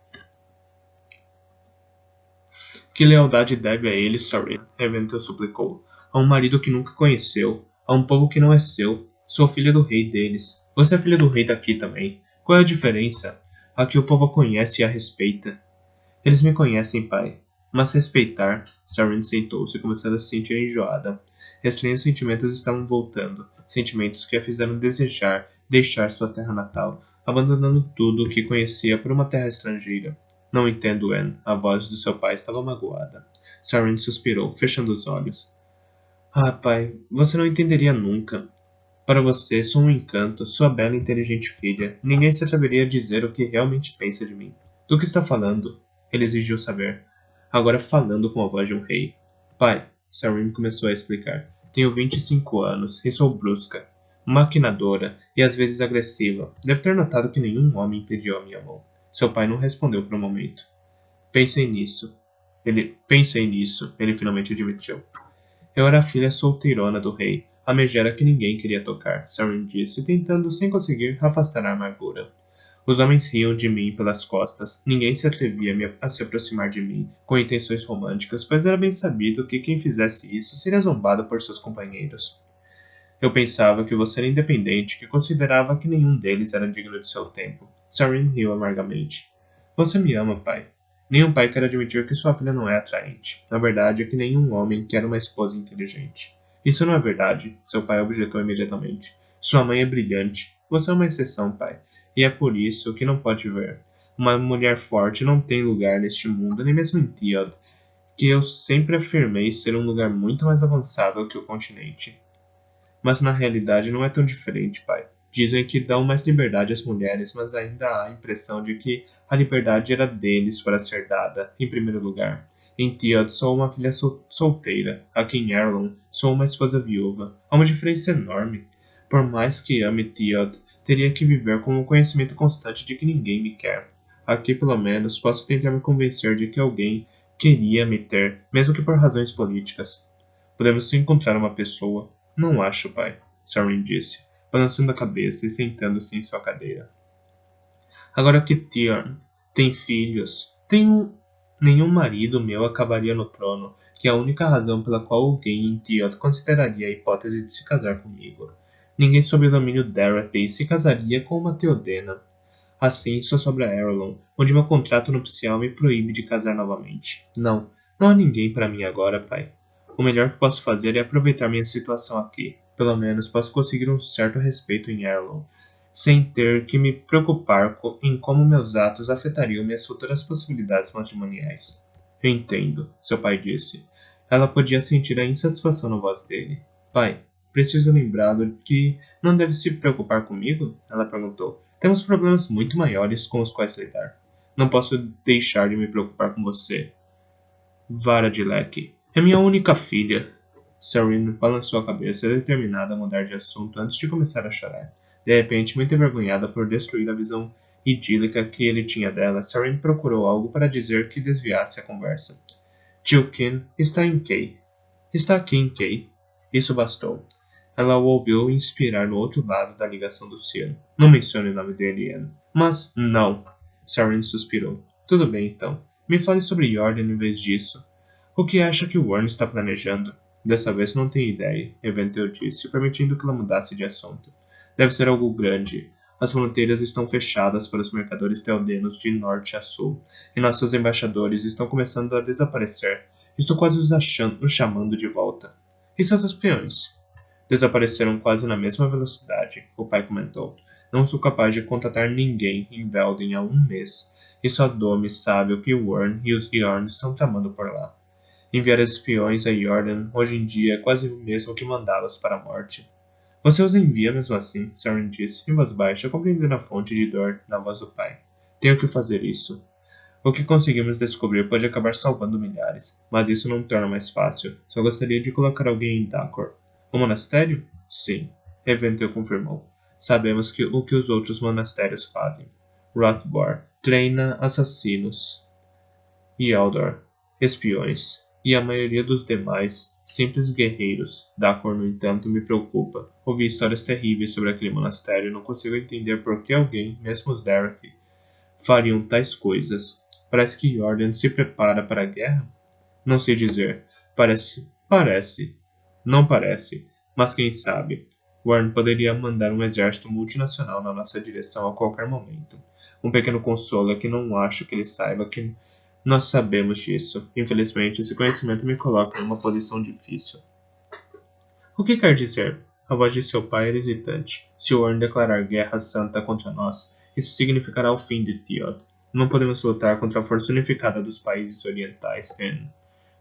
Que lealdade deve a ele, Sarin? Eventil suplicou. A um marido que nunca conheceu, a um povo que não é seu. Sou filha do rei deles. Você é filha do rei daqui também. Qual é a diferença? Aqui o povo a conhece e a respeita. Eles me conhecem, pai. Mas respeitar... Sarin sentou-se, começando a se sentir enjoada. Estranhos sentimentos estavam voltando. Sentimentos que a fizeram desejar deixar sua terra natal, abandonando tudo o que conhecia por uma terra estrangeira. Não entendo, Anne. A voz do seu pai estava magoada. Sarin suspirou, fechando os olhos. Ah, pai, você não entenderia nunca. Para você, sou um encanto, sua bela e inteligente filha. Ninguém se atreveria a dizer o que realmente pensa de mim. Do que está falando? Ele exigiu saber. Agora falando com a voz de um rei. Pai, Sarin começou a explicar. Tenho 25 anos e sou brusca, maquinadora e às vezes agressiva. Deve ter notado que nenhum homem pediu a minha mão. Seu pai não respondeu por um momento. Pensei nisso, ele finalmente admitiu. Eu era a filha solteirona do rei, A megera que ninguém queria tocar, Sarin disse, tentando, sem conseguir, afastar a amargura. Os homens riam de mim pelas costas. Ninguém se atrevia a se aproximar de mim com intenções românticas, pois era bem sabido que quem fizesse isso seria zombado por seus companheiros. Eu pensava que você era independente, que considerava que nenhum deles era digno de seu tempo. Sarin riu amargamente. Você me ama, pai. Nenhum pai quer admitir que sua filha não é atraente. A verdade é que nenhum homem quer uma esposa inteligente. Isso não é verdade, seu pai objetou imediatamente. Sua mãe é brilhante. Você é uma exceção, pai. E é por isso que não pode ver. Uma mulher forte não tem lugar neste mundo, nem mesmo em Theod, que eu sempre afirmei ser um lugar muito mais avançado que o continente. Mas na realidade não é tão diferente, pai. Dizem que dão mais liberdade às mulheres, mas ainda há a impressão de que a liberdade era deles para ser dada, em primeiro lugar. Em Theod sou uma filha solteira, aqui em Erlon sou uma esposa viúva. Há uma diferença enorme. Por mais que ame Theod, teria que viver com o conhecimento constante de que ninguém me quer. Aqui, pelo menos, posso tentar me convencer de que alguém queria me ter, mesmo que por razões políticas. Podemos encontrar uma pessoa. Não acho, pai, Sarin disse, balançando a cabeça e sentando-se em sua cadeira. Agora que Tyrion tem filhos, nenhum marido meu acabaria no trono, que é a única razão pela qual alguém em Theod consideraria a hipótese de se casar comigo. Ninguém sob o domínio Dorothy se casaria com uma Theodena. Assim, só sobra Erlon, onde meu contrato nupcial me proíbe de casar novamente. Não há ninguém para mim agora, pai. O melhor que posso fazer é aproveitar minha situação aqui. Pelo menos posso conseguir um certo respeito em Erlon, sem ter que me preocupar em como meus atos afetariam minhas futuras possibilidades matrimoniais. Eu entendo, seu pai disse. Ela podia sentir a insatisfação na voz dele. Pai, preciso lembrá-lo que não deve se preocupar comigo? Ela perguntou. Temos problemas muito maiores com os quais lidar. Não posso deixar de me preocupar com você. Vara de leque. É minha única filha. Sarin balançou a cabeça, determinada a mudar de assunto antes de começar a chorar. De repente, muito envergonhada por destruir a visão idílica que ele tinha dela, Sarin procurou algo para dizer que desviasse a conversa. Tio Ken está em Kay. Está aqui em Kay. Isso bastou. Ela o ouviu inspirar no outro lado da ligação do ciano. Não mencione o nome dele, Ian. Mas, não. Sarin suspirou. Tudo bem, então. Me fale sobre Jordan em vez disso. O que acha que Warren está planejando? Dessa vez não tenho ideia, Eventel disse, permitindo que ela mudasse de assunto. Deve ser algo grande. As fronteiras estão fechadas para os mercadores teodenos de norte a sul, e nossos embaixadores estão começando a desaparecer. Estou quase os chamando de volta. E seus espiões? Desapareceram quase na mesma velocidade, o pai comentou. Não sou capaz de contatar ninguém em Velden há um mês, e só Domi sabe o que Warren e os Bjorn estão tramando por lá. Enviar espiões a Jordan hoje em dia é quase o mesmo que mandá-los para a morte. Você os envia mesmo assim, Sarin disse, em voz baixa, compreendendo a fonte de dor na voz do pai. Tenho que fazer isso. O que conseguimos descobrir pode acabar salvando milhares, mas isso não torna mais fácil. Só gostaria de colocar alguém em Dacor. O monastério? Sim, Eventel confirmou. Sabemos o que os outros monastérios fazem. Rothbar treina assassinos. Eldor, espiões. E a maioria dos demais, simples guerreiros. Dacor, no entanto, me preocupa. Ouvi histórias terríveis sobre aquele monastério e não consigo entender por que alguém, mesmo os Dorothy, fariam tais coisas. Parece que Jordan se prepara para a guerra? Não sei dizer. Parece. Não parece. Mas quem sabe? Warren poderia mandar um exército multinacional na nossa direção a qualquer momento. Um pequeno consolo é que não acho que ele saiba que nós sabemos disso. Infelizmente, esse conhecimento me coloca em uma posição difícil. O que quer dizer? A voz de seu pai era hesitante. Se Warren declarar guerra santa contra nós, isso significará o fim de Theod. Não podemos lutar contra a força unificada dos países orientais, Anne.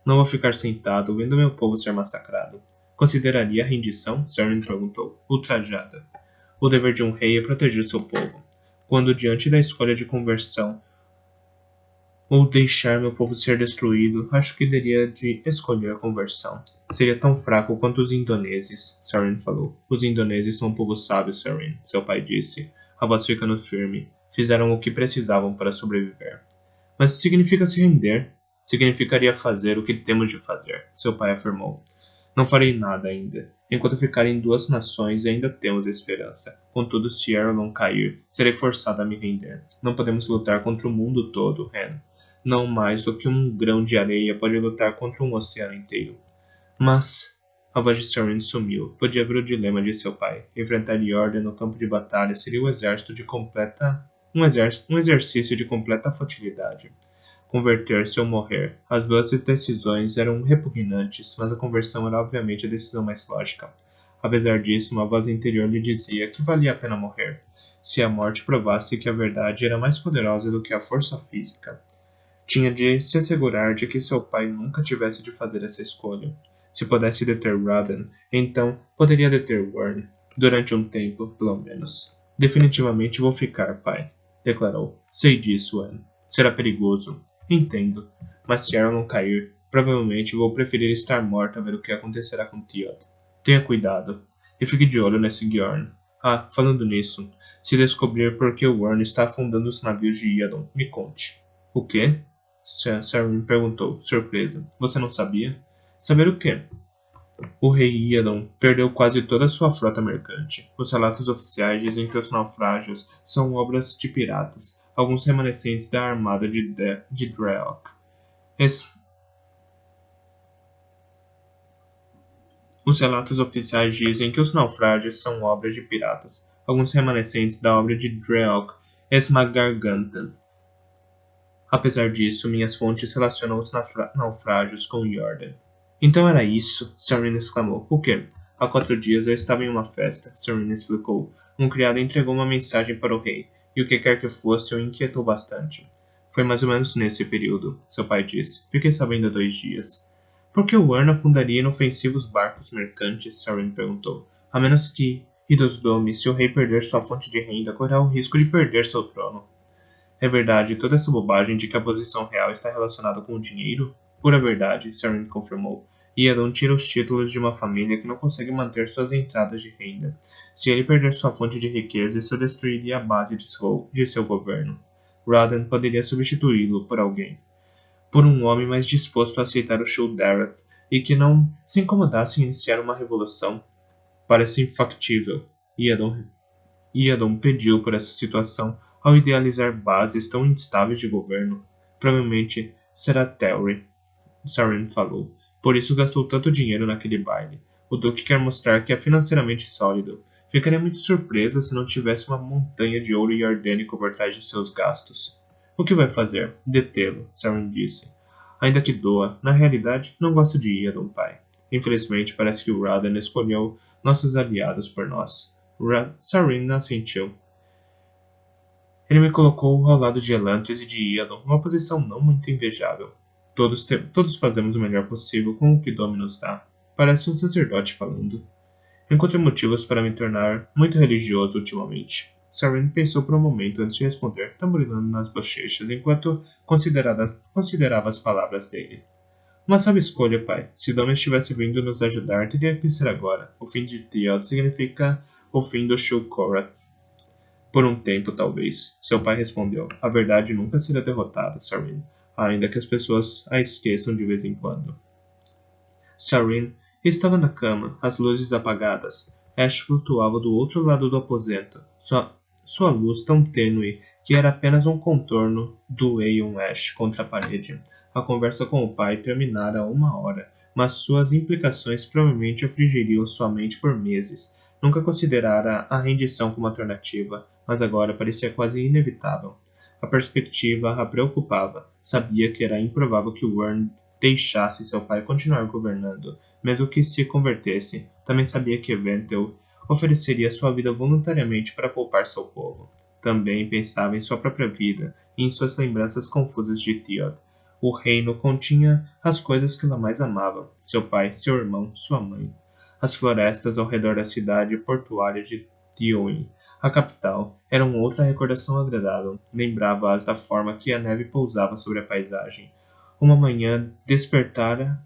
Não vou ficar sentado vendo meu povo ser massacrado. Consideraria a rendição? Sarin perguntou, ultrajada. O dever de um rei é proteger seu povo. Quando diante da escolha de conversão ou deixar meu povo ser destruído, acho que teria de escolher a conversão. Seria tão fraco quanto os indoneses, Sarin falou. Os indoneses são um povo sábio, Sarin, seu pai disse, a voz ficando firme. Fizeram o que precisavam para sobreviver. Mas significa se render. Significaria fazer o que temos de fazer, seu pai afirmou. Não farei nada ainda. Enquanto ficarem duas nações, ainda temos esperança. Contudo, se Erlon cair, serei forçado a me render. Não podemos lutar contra o mundo todo, Ren. Não mais do que um grão de areia pode lutar contra um oceano inteiro. Mas a voz de Sorin sumiu. Podia ver o dilema de seu pai. Enfrentar Jordan no campo de batalha seria um exercício de completa futilidade. Converter-se ou morrer. As duas decisões eram repugnantes, mas a conversão era obviamente a decisão mais lógica. Apesar disso, uma voz interior lhe dizia que valia a pena morrer, se a morte provasse que a verdade era mais poderosa do que a força física. Tinha de se assegurar de que seu pai nunca tivesse de fazer essa escolha. Se pudesse deter Raden, então poderia deter Wern, durante um tempo, pelo menos. Definitivamente vou ficar, pai, declarou. Sei disso, Anne. Será perigoso. Entendo. Mas se Aaron cair, provavelmente vou preferir estar morta a ver o que acontecerá com Theod. Tenha cuidado. E fique de olho nesse Gjorn. Ah, falando nisso, se descobrir por que o Wern está afundando os navios de Iadon, me conte. O quê? Sarin perguntou, surpresa. Você não sabia? Saber o quê? O rei Iadon perdeu quase toda a sua frota mercante. Os relatos oficiais dizem que os naufrágios são obras de piratas, alguns remanescentes da armada de Dreok. Os relatos oficiais dizem que os naufrágios são obras de piratas, alguns remanescentes da obra de Dreok Esmagargantan. Apesar disso, minhas fontes relacionam os naufrágios com Jordan. Então era isso, Sarin exclamou. O quê? Há 4 dias eu estava em uma festa, Sarin explicou. Um criado entregou uma mensagem para o rei, e o que quer que fosse o inquietou bastante. Foi mais ou menos nesse período, seu pai disse. Fiquei sabendo há 2 dias. Por que o Wern afundaria inofensivos barcos mercantes? Sarin perguntou. A menos que, Hidosdome, se o rei perder sua fonte de renda, correrá o risco de perder seu trono. É verdade toda essa bobagem de que a posição real está relacionada com o dinheiro? Pura verdade, Sarin confirmou. Iadon tira os títulos de uma família que não consegue manter suas entradas de renda. Se ele perder sua fonte de riqueza, isso destruiria a base de seu governo. Radan poderia substituí-lo por alguém. Por um homem mais disposto a aceitar o Shu'Dareth e que não se incomodasse em iniciar uma revolução. Parece infactível. Iadon pediu por essa situação ao idealizar bases tão instáveis de governo. Provavelmente será Telri, Sarin falou. Por isso gastou tanto dinheiro naquele baile. O Duque quer mostrar que é financeiramente sólido. Ficaria muito surpresa se não tivesse uma montanha de ouro iordânico por trás de seus gastos. O que vai fazer? Detê-lo, Sarin disse. Ainda que doa, na realidade, não gosto de Iadon, pai. Infelizmente, parece que o Radan escolheu nossos aliados por nós. Sarin assentiu. Ele me colocou ao lado de Elantris e de Iadon, uma posição não muito invejável. Todos fazemos o melhor possível com o que Dome nos dá. Parece um sacerdote falando. Encontrei motivos para me tornar muito religioso ultimamente. Sarin pensou por um momento antes de responder, tamborilando nas bochechas, enquanto considerava as palavras dele. Uma sábia escolha, pai. Se Dome estivesse vindo nos ajudar, teria que ser agora. O fim de Theod significa o fim do Shul'Korath. Por um tempo, talvez. Seu pai respondeu. A verdade nunca será derrotada, Sarin. Ainda que as pessoas a esqueçam de vez em quando. Sarin estava na cama, as luzes apagadas. Ash flutuava do outro lado do aposento, sua luz tão tênue que era apenas um contorno do Aeon Ash contra a parede. A conversa com o pai terminara há 1 hora, mas suas implicações provavelmente afligiriam sua mente por meses. Nunca considerara a rendição como alternativa, mas agora parecia quase inevitável. A perspectiva a preocupava. Sabia que era improvável que Wern deixasse seu pai continuar governando, mesmo que se convertesse. Também sabia que Ventel ofereceria sua vida voluntariamente para poupar seu povo. Também pensava em sua própria vida e em suas lembranças confusas de Theod. O reino continha as coisas que ela mais amava: seu pai, seu irmão, sua mãe. As florestas ao redor da cidade portuária de Thioin, a capital, eram outra recordação agradável. Lembrava-as da forma que a neve pousava sobre a paisagem. Uma manhã despertara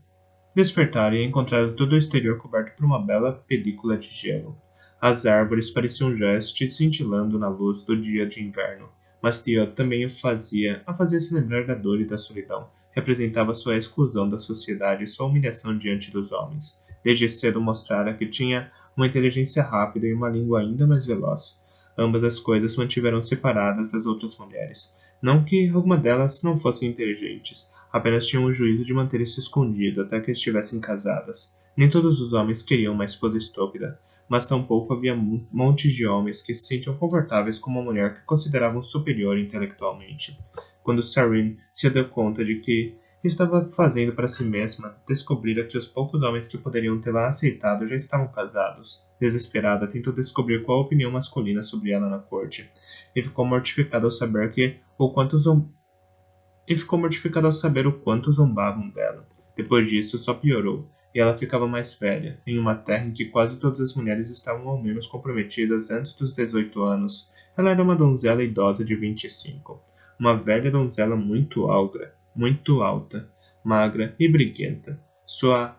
e encontrara todo o exterior coberto por uma bela película de gelo. As árvores pareciam já cintilando na luz do dia de inverno, mas Theod também a fazia se lembrar da dor e da solidão. Representava sua exclusão da sociedade e sua humilhação diante dos homens. Desde cedo mostrara que tinha uma inteligência rápida e uma língua ainda mais veloz. Ambas as coisas mantiveram separadas das outras mulheres. Não que alguma delas não fossem inteligentes, apenas tinham o juízo de manter-se escondido até que estivessem casadas. Nem todos os homens queriam uma esposa estúpida, mas tampouco havia montes de homens que se sentiam confortáveis com uma mulher que consideravam superior intelectualmente. Quando Sarin se deu conta de que estava fazendo para si mesma, descobrira que os poucos homens que poderiam tê-la aceitado já estavam casados. Desesperada, tentou descobrir qual a opinião masculina sobre ela na corte, e ficou mortificada ao saber o quanto zombavam dela. Depois disso, só piorou, e ela ficava mais velha, em uma terra em que quase todas as mulheres estavam ao menos comprometidas antes dos 18 anos. Ela era uma donzela idosa de 25, uma velha donzela muito alta, magra e briguenta. Sua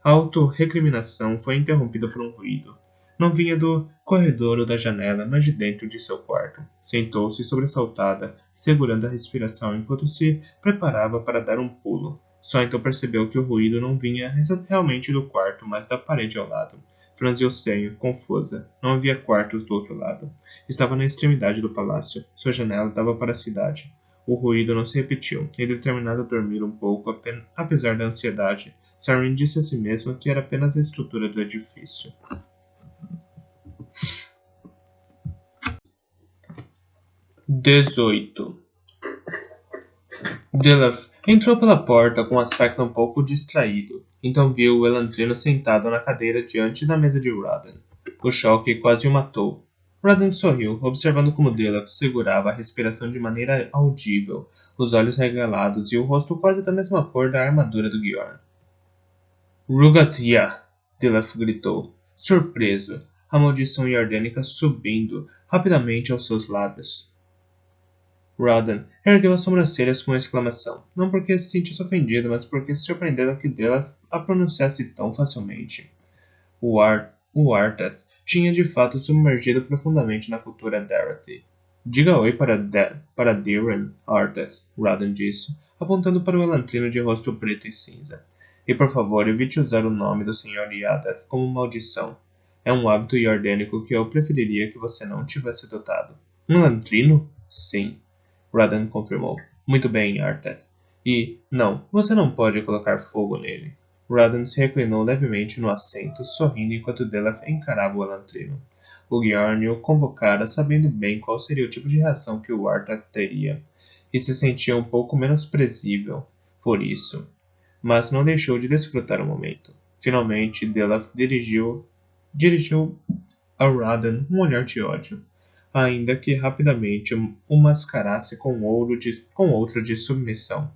autorrecriminação foi interrompida por um ruído. Não vinha do corredor ou da janela, mas de dentro de seu quarto. Sentou-se sobressaltada, segurando a respiração enquanto se preparava para dar um pulo. Só então percebeu que o ruído não vinha realmente do quarto, mas da parede ao lado. Franziu o senho, confusa. Não havia quartos do outro lado. Estava na extremidade do palácio. Sua janela dava para a cidade. O ruído não se repetiu, e determinada a dormir um pouco, apesar da ansiedade, Sarin disse a si mesma que era apenas a estrutura do edifício. 18. Dilaf entrou pela porta com um aspecto um pouco distraído. Então viu o Elantrino sentado na cadeira diante da mesa de Radan. O choque quase o matou. Radan sorriu, observando como Dilaf segurava a respiração de maneira audível, os olhos regalados e o rosto quase da mesma cor da armadura do Gyorn. Rugathia! Dilaf gritou, surpreso, a maldição iordânica subindo rapidamente aos seus lábios. Radan ergueu as sobrancelhas com uma exclamação, não porque se sentisse ofendido, mas porque se surpreendeu que Dilaf a pronunciasse tão facilmente. O Artath tinha de fato submergido profundamente na cultura Dareth. Diga oi para Diren, Artath, Radan disse, apontando para o Elantrino de rosto preto e cinza. E por favor, evite usar o nome do Sr. Yadath como maldição. É um hábito iordânico que eu preferiria que você não tivesse adotado. Um Elantrino? Sim. Radan confirmou. Muito bem, Artath. E, não, você não pode colocar fogo nele. Radan se reclinou levemente no assento, sorrindo enquanto Dilaf encarava o Elantrino. O Gyorn o convocara, sabendo bem qual seria o tipo de reação que o Artath teria, e se sentia um pouco menosprezível por isso. Mas não deixou de desfrutar o momento. Finalmente, Dilaf dirigiu a Radan um olhar de ódio, ainda que rapidamente o mascarasse com outro de submissão.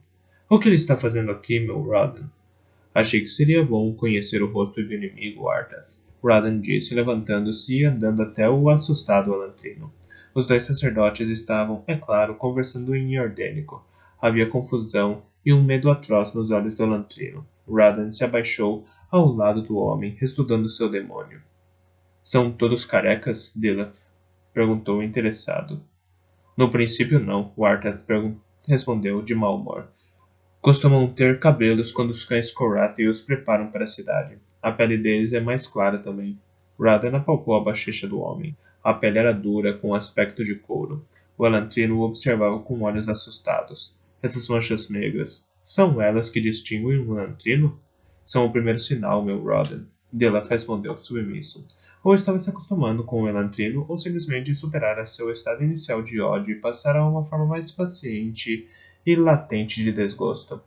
O que ele está fazendo aqui, meu Radan? Achei que seria bom conhecer o rosto do inimigo, Artath. Radan disse, levantando-se e andando até o assustado Elantrino. Os dois sacerdotes estavam, é claro, conversando em iordânico. Havia confusão e um medo atroz nos olhos do Elantrino. Radan se abaixou ao lado do homem, estudando seu demônio. São todos carecas? Dilaf perguntou interessado. No princípio não, o Artath respondeu de mau humor. Costumam ter cabelos quando os cães Korath os preparam para a cidade. A pele deles é mais clara também. Radan apalpou a bochecha do homem. A pele era dura, com aspecto de couro. O Elantrino o observava com olhos assustados. Essas manchas negras, são elas que distinguem um Elantrino? São o primeiro sinal, meu Radan. Dilaf respondeu, submisso. Ou estava se acostumando com o Elantrino, ou simplesmente superara seu estado inicial de ódio e passara a uma forma mais paciente e latente de desgosto.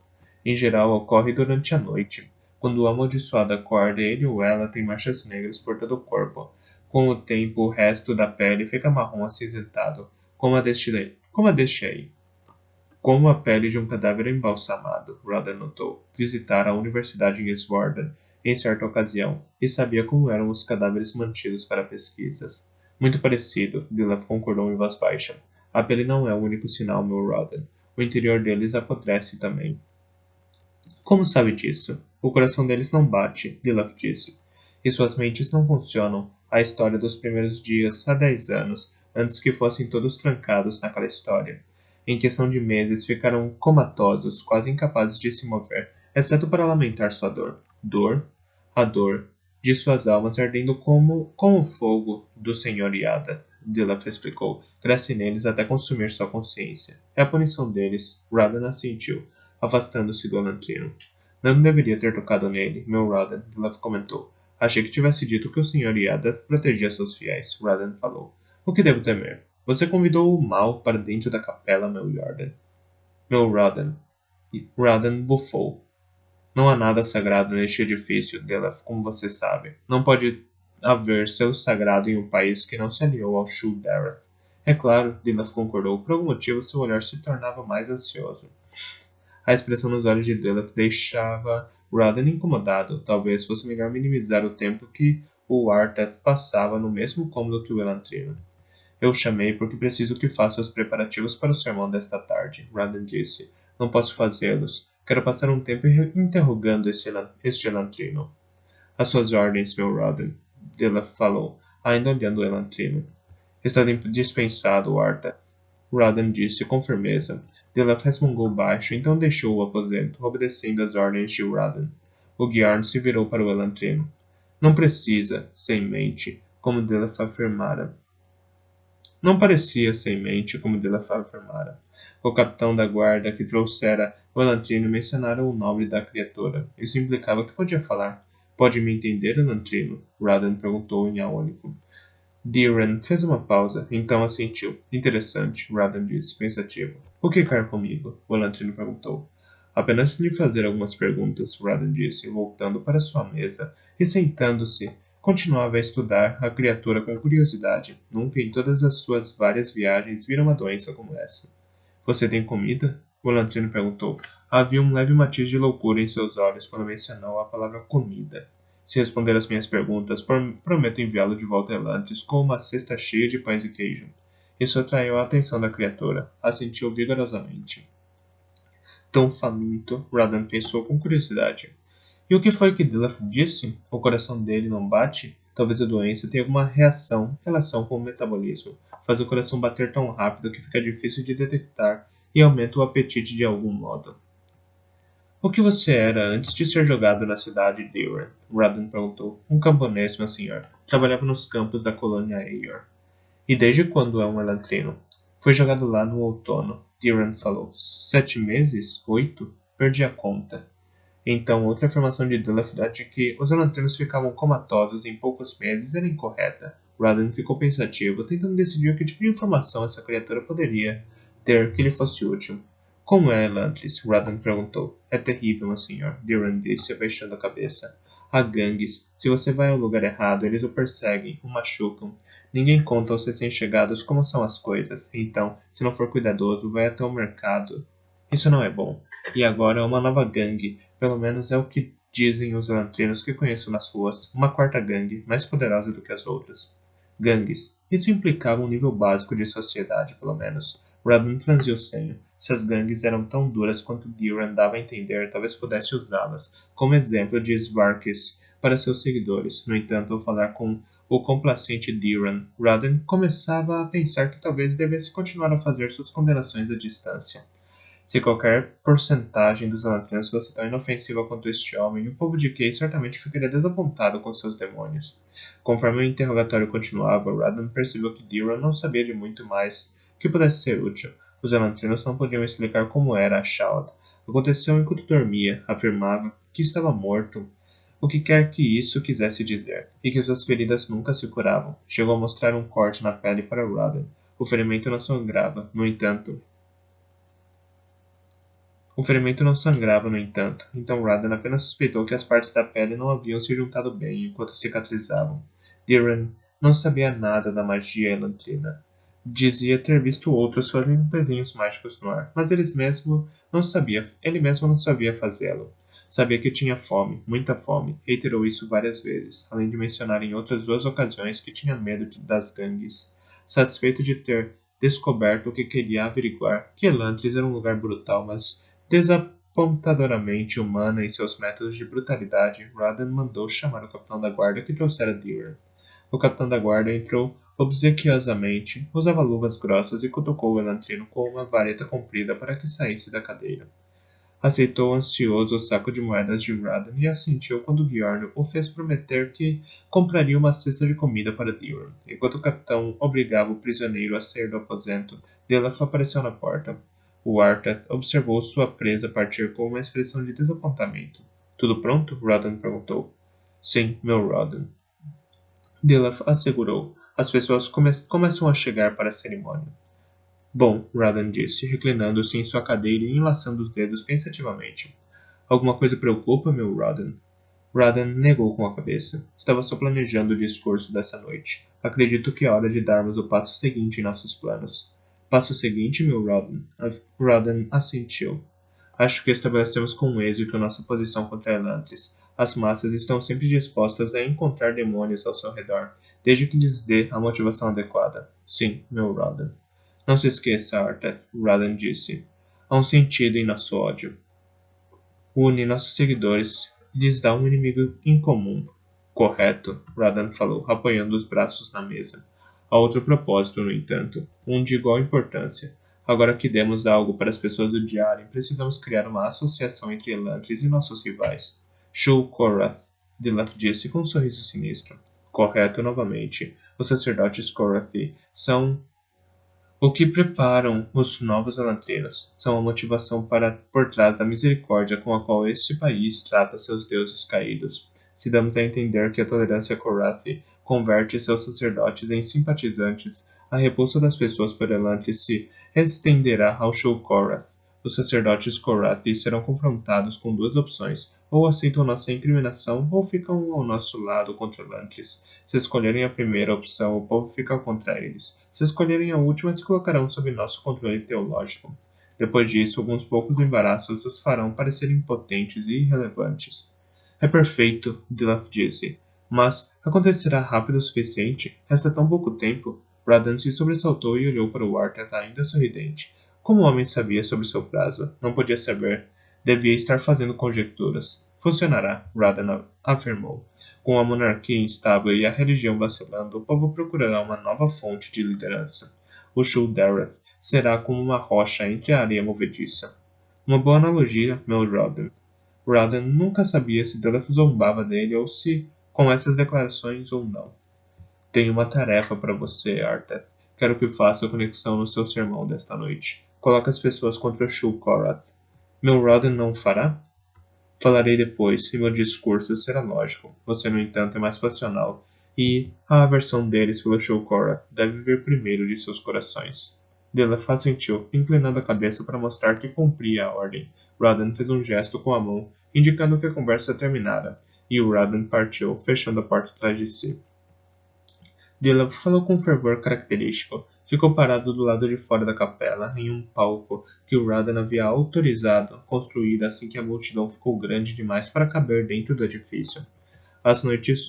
Em geral, ocorre durante a noite, quando o amaldiçoado acorda, ele ou ela tem manchas negras por todo o corpo. Com o tempo, o resto da pele fica marrom acinzentado, como a deste aí. Como a pele de um cadáver embalsamado, Radan notou. Visitara a universidade em Iswarden em certa ocasião, e sabia como eram os cadáveres mantidos para pesquisas. Muito parecido, Dilaf concordou em voz baixa. A pele não é o único sinal, meu Radan. O interior deles apodrece também. Como sabe disso? O coração deles não bate, Dilaf disse. E suas mentes não funcionam. A história dos primeiros dias, há 10 anos, antes que fossem todos trancados naquela história. Em questão de meses, ficaram comatosos, quase incapazes de se mover, exceto para lamentar sua dor. Dor? A dor de suas almas ardendo como o fogo do Senhor Yada, Dilaf explicou, cresce neles até consumir sua consciência. É a punição deles, Radan assentiu, afastando-se do Elantrino. Não deveria ter tocado nele, meu Radan, Dilaf comentou. Achei que tivesse dito que o Senhor Yada protegia seus fiéis, Radan falou. O que devo temer? Você convidou o mal para dentro da capela, meu Jordan. Meu Radan. Radan bufou. Não há nada sagrado neste edifício, Delaf, como você sabe. Não pode haver selo sagrado em um país que não se aliou ao Shu-Dareth. É claro, Delaf concordou. Por algum motivo, seu olhar se tornava mais ansioso. A expressão nos olhos de Delaf deixava Radan incomodado. Talvez fosse melhor minimizar o tempo que o Arteth passava no mesmo cômodo que o Elantrino. Eu o chamei porque preciso que faça os preparativos para o sermão desta tarde, Radan disse. Não posso fazê-los. Quero passar um tempo interrogando este Elantrino. Às suas ordens, meu Radan, Dela falou, ainda olhando o Elantrino. Está dispensado, Arta. Radan disse com firmeza. Dela resmungou baixo, então deixou o aposento, obedecendo às ordens de Radan. O Guiarn se virou para o Elantrino. Não precisa, sem mente, como Dela afirmara. Não parecia sem mente, como Delaf afirmara. O capitão da guarda que trouxera o Elantrino mencionara o nome da criatura. Isso implicava que podia falar. Pode me entender, Elantrino? Radan perguntou em aônico. Diran fez uma pausa, então assentiu. Interessante, Radan disse, pensativo. O que quer comigo? O Elantrino perguntou. Apenas lhe fazer algumas perguntas, Radan disse, voltando para sua mesa e sentando-se. Continuava a estudar a criatura com curiosidade. Nunca em todas as suas várias viagens vira uma doença como essa. Você tem comida? O Elantrino perguntou. Havia um leve matiz de loucura em seus olhos quando mencionou a palavra comida. Se responder às minhas perguntas, prometo enviá-lo de volta a Elantis com uma cesta cheia de pães e queijo. Isso atraiu a atenção da criatura. Assentiu vigorosamente. Tão faminto, Radan pensou com curiosidade. E o que foi que Dilaf disse? O coração dele não bate? Talvez a doença tenha alguma relação com o metabolismo. Faz o coração bater tão rápido que fica difícil de detectar e aumenta o apetite de algum modo. O que você era antes de ser jogado na cidade de Iran? Radan perguntou. Um camponês, meu senhor. Trabalhava nos campos da colônia Ayor. E desde quando é um elantrino? Foi jogado lá no outono. Diran falou. 7 meses? 8? Perdi a conta. Então, outra afirmação de Dilaf de que os elantrinos ficavam comatosos em poucos meses era incorreta. Radan ficou pensativo, tentando decidir que tipo de informação essa criatura poderia ter que lhe fosse útil. Como é Elantris? Radan perguntou. É terrível, meu senhor, Diran disse, abaixando a cabeça. Há gangues. Se você vai ao lugar errado, eles o perseguem, o machucam. Ninguém conta aos recém-chegados como são as coisas. Então, se não for cuidadoso, vai até o mercado. Isso não é bom. E agora é uma nova gangue. Pelo menos é o que dizem os elantrinos que conheço nas ruas. Uma quarta gangue, mais poderosa do que as outras. Gangues. Isso implicava um nível básico de sociedade, pelo menos. Radan franziu o senho. Se as gangues eram tão duras quanto Diran dava a entender, talvez pudesse usá-las como exemplo de Svarkes para seus seguidores. No entanto, ao falar com o complacente Diran, Radan começava a pensar que talvez devesse continuar a fazer suas condenações à distância. Se qualquer porcentagem dos elantrinos fosse tão inofensiva quanto este homem, o povo de Kay certamente ficaria desapontado com seus demônios. Conforme o interrogatório continuava, Radan percebeu que Diran não sabia de muito mais que pudesse ser útil. Os elantrinos não podiam explicar como era a Shald. Aconteceu enquanto dormia, afirmava que estava morto, o que quer que isso quisesse dizer, e que suas feridas nunca se curavam. Chegou a mostrar um corte na pele para Radan. O ferimento não sangrava, no entanto, então Radan apenas suspeitou que as partes da pele não haviam se juntado bem enquanto cicatrizavam. Diran não sabia nada da magia elantrina. Dizia ter visto outros fazendo desenhos mágicos no ar, mas ele mesmo não sabia fazê-lo. Sabia que tinha fome, muita fome, reiterou isso várias vezes, além de mencionar em outras 2 ocasiões que tinha medo das gangues. Satisfeito de ter descoberto o que queria averiguar, que Elantris era um lugar brutal, mas desapontadoramente humana em seus métodos de brutalidade, Radan mandou chamar o capitão da guarda que trouxera Deer. O capitão da guarda entrou obsequiosamente, usava luvas grossas e cutucou o elantrino com uma vareta comprida para que saísse da cadeira. Aceitou ansioso o saco de moedas de Radan e assentiu quando Bjorn o fez prometer que compraria uma cesta de comida para Diorn. Enquanto o capitão obrigava o prisioneiro a sair do aposento, Delaf apareceu na porta. O Arthas observou sua presa partir com uma expressão de desapontamento. Tudo pronto? Radan perguntou. Sim, meu Radan. Delaf assegurou. As pessoas começam a chegar para a cerimônia. Bom, Radan disse, reclinando-se em sua cadeira e enlaçando os dedos pensativamente. Alguma coisa preocupa, meu Radan? Radan negou com a cabeça. Estava só planejando o discurso dessa noite. Acredito que é hora de darmos o passo seguinte em nossos planos. Passo seguinte, meu Radan? Radan assentiu. Acho que estabelecemos com êxito nossa posição contra Elantris. As massas estão sempre dispostas a encontrar demônios ao seu redor, desde que lhes dê a motivação adequada. Sim, meu Radan. Não se esqueça, Arthas, Radan disse. Há um sentido em nosso ódio. Une nossos seguidores e lhes dá um inimigo incomum. Correto, Radan falou, apoiando os braços na mesa. Há outro propósito, no entanto, um de igual importância. Agora que demos algo para as pessoas odiarem, precisamos criar uma associação entre Elantris e nossos rivais. Shul Korath, Dilaf disse com um sorriso sinistro. Correto novamente. Os sacerdotes Korathi são o que preparam os novos elantrinos. São a motivação por trás da misericórdia com a qual este país trata seus deuses caídos. Se damos a entender que a tolerância Korathi converte seus sacerdotes em simpatizantes, a repulsa das pessoas por Elantris se estenderá ao Shul Korath. Os sacerdotes Korathi serão confrontados com duas opções: ou aceitam nossa incriminação, ou ficam ao nosso lado contra Elantris. Se escolherem a primeira opção, o povo fica contra eles. Se escolherem a última, se colocarão sob nosso controle teológico. Depois disso, alguns poucos embaraços os farão parecer impotentes e irrelevantes. É perfeito, Dilaf disse. Mas acontecerá rápido o suficiente? Resta tão pouco tempo. Radan se sobressaltou e olhou para o Arthas ainda sorridente. Como o homem sabia sobre seu prazo? Não podia saber. Devia estar fazendo conjecturas. Funcionará, Radan afirmou. Com a monarquia instável e a religião vacilando, o povo procurará uma nova fonte de liderança. O Shul Dareth será como uma rocha entre a areia movediça. Uma boa analogia, meu Radan. Radan nunca sabia se Delaf zombava dele ou se com essas declarações ou não. Tenho uma tarefa para você, Arthas. Quero que faça a conexão no seu sermão desta noite. Coloque as pessoas contra Shul Korath. Meu Radan não o fará? Falarei depois, e meu discurso será lógico. Você, no entanto, é mais passional, e a aversão deles pelo Shul Korath deve vir primeiro de seus corações. Delaf assentiu, inclinando a cabeça para mostrar que cumpria a ordem. Radan fez um gesto com a mão, indicando que a conversa terminara, e o Radan partiu, fechando a porta atrás de si. Delaf falou com um fervor característico. Ficou parado do lado de fora da capela, em um palco que o Radan havia autorizado construir assim que a multidão ficou grande demais para caber dentro do edifício. As noites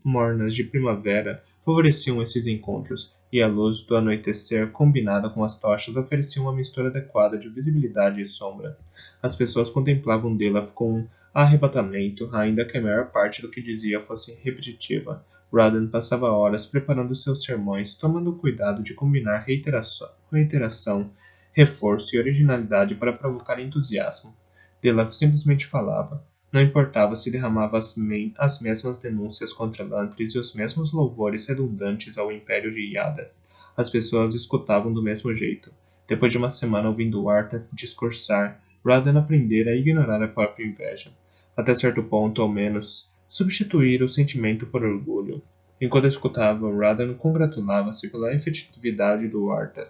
mornas de primavera favoreciam esses encontros, e a luz do anoitecer, combinada com as tochas, oferecia uma mistura adequada de visibilidade e sombra. As pessoas contemplavam Delaf com um arrebatamento, ainda que a maior parte do que dizia fosse repetitiva. Radan passava horas preparando seus sermões, tomando cuidado de combinar reiteração, reforço e originalidade para provocar entusiasmo. Delaf simplesmente falava. Não importava se derramava as mesmas denúncias contra Elantris e os mesmos louvores redundantes ao império de Iada. As pessoas escutavam do mesmo jeito. Depois de uma semana ouvindo Arthas discursar, Radan aprendera a ignorar a própria inveja. Até certo ponto, ao menos, substituir o sentimento por orgulho. Enquanto escutava, Radan congratulava-se pela efetividade do Arthas.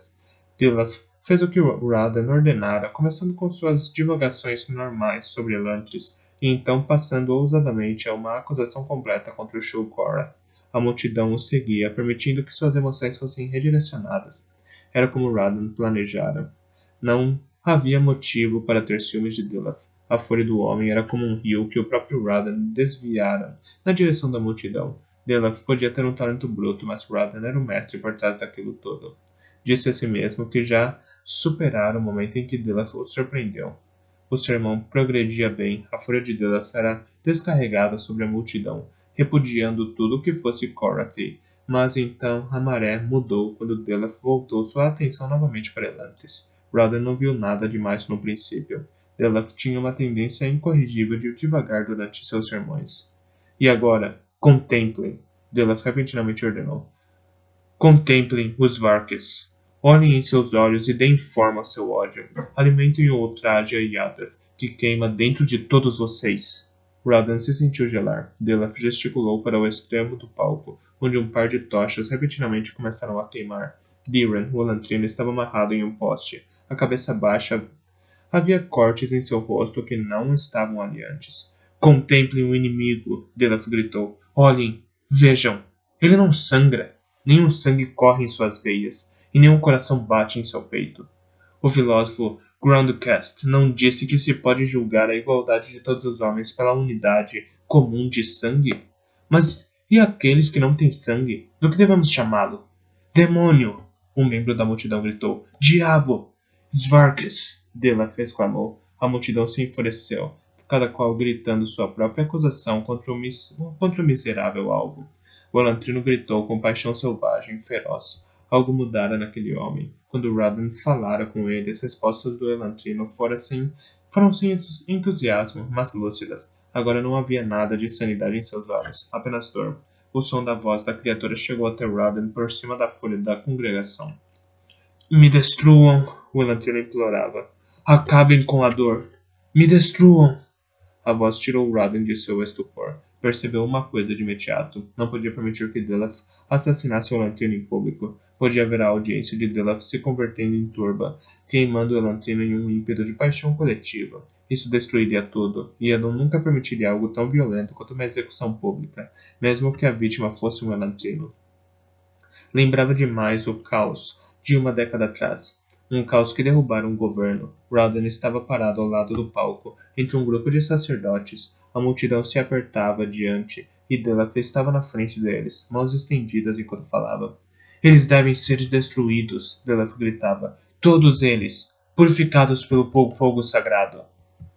Dilaf fez o que Radan ordenara, começando com suas divagações normais sobre Elantris, e então passando ousadamente a uma acusação completa contra o Shul Korath. A multidão o seguia, permitindo que suas emoções fossem redirecionadas. Era como Radan planejara. Não havia motivo para ter ciúmes de Dilaf. A fúria do homem era como um rio que o próprio Radan desviara na direção da multidão. Dilaf podia ter um talento bruto, mas Radan era o mestre por trás daquilo tudo. Disse a si mesmo que já superara o momento em que Dilaf o surpreendeu. O sermão progredia bem, a fúria de Dilaf era descarregada sobre a multidão, repudiando tudo o que fosse Korathi. Mas então a maré mudou quando Dilaf voltou sua atenção novamente para Elantris. Radan não viu nada demais no princípio. Delaf tinha uma tendência incorrigível de devagar durante seus sermões. E agora, contemplem, Delaf repentinamente ordenou. Contemplem os Varkes. Olhem em seus olhos e deem forma ao seu ódio. Alimentem o ultraje a Yadath, que queima dentro de todos vocês. Radan se sentiu gelar. Delaf gesticulou para o extremo do palco, onde um par de tochas repentinamente começaram a queimar. Diran, o elantrino, estava amarrado em um poste. A cabeça baixa. Havia cortes em seu rosto que não estavam ali antes. Contemplem o inimigo, Delaf gritou. Olhem, vejam. Ele não sangra. Nenhum sangue corre em suas veias, e nenhum coração bate em seu peito. O filósofo Groundcast não disse que se pode julgar a igualdade de todos os homens pela unidade comum de sangue? Mas e aqueles que não têm sangue? Do que devemos chamá-lo? Demônio! Um membro da multidão gritou. Diabo! Svarkes! Delaf exclamou. A multidão se enfureceu, cada qual gritando sua própria acusação contra o miserável alvo. O elantrino gritou com paixão selvagem, feroz. Algo mudara naquele homem. Quando Radan falara com ele, as respostas do elantrino foram sem entusiasmo, mas lúcidas. Agora não havia nada de sanidade em seus olhos, apenas dor. O som da voz da criatura chegou até Radan por cima da fúria da congregação. Me destruam, o elantrino implorava. Acabem com a dor. Me destruam. A voz tirou Radan de seu estupor. Percebeu uma coisa de imediato. Não podia permitir que Delaf assassinasse o elantrino em público. Podia haver a audiência de Delaf se convertendo em turba, queimando o elantrino em um ímpeto de paixão coletiva. Isso destruiria tudo, e Adam nunca permitiria algo tão violento quanto uma execução pública, mesmo que a vítima fosse um elantrino. Lembrava demais o caos de uma década atrás. Um caos que derrubara um governo. Radan estava parado ao lado do palco, entre um grupo de sacerdotes. A multidão se apertava diante, e Delaf estava na frente deles, mãos estendidas enquanto falava. Eles devem ser destruídos, Delaf gritava. Todos eles, purificados pelo fogo sagrado.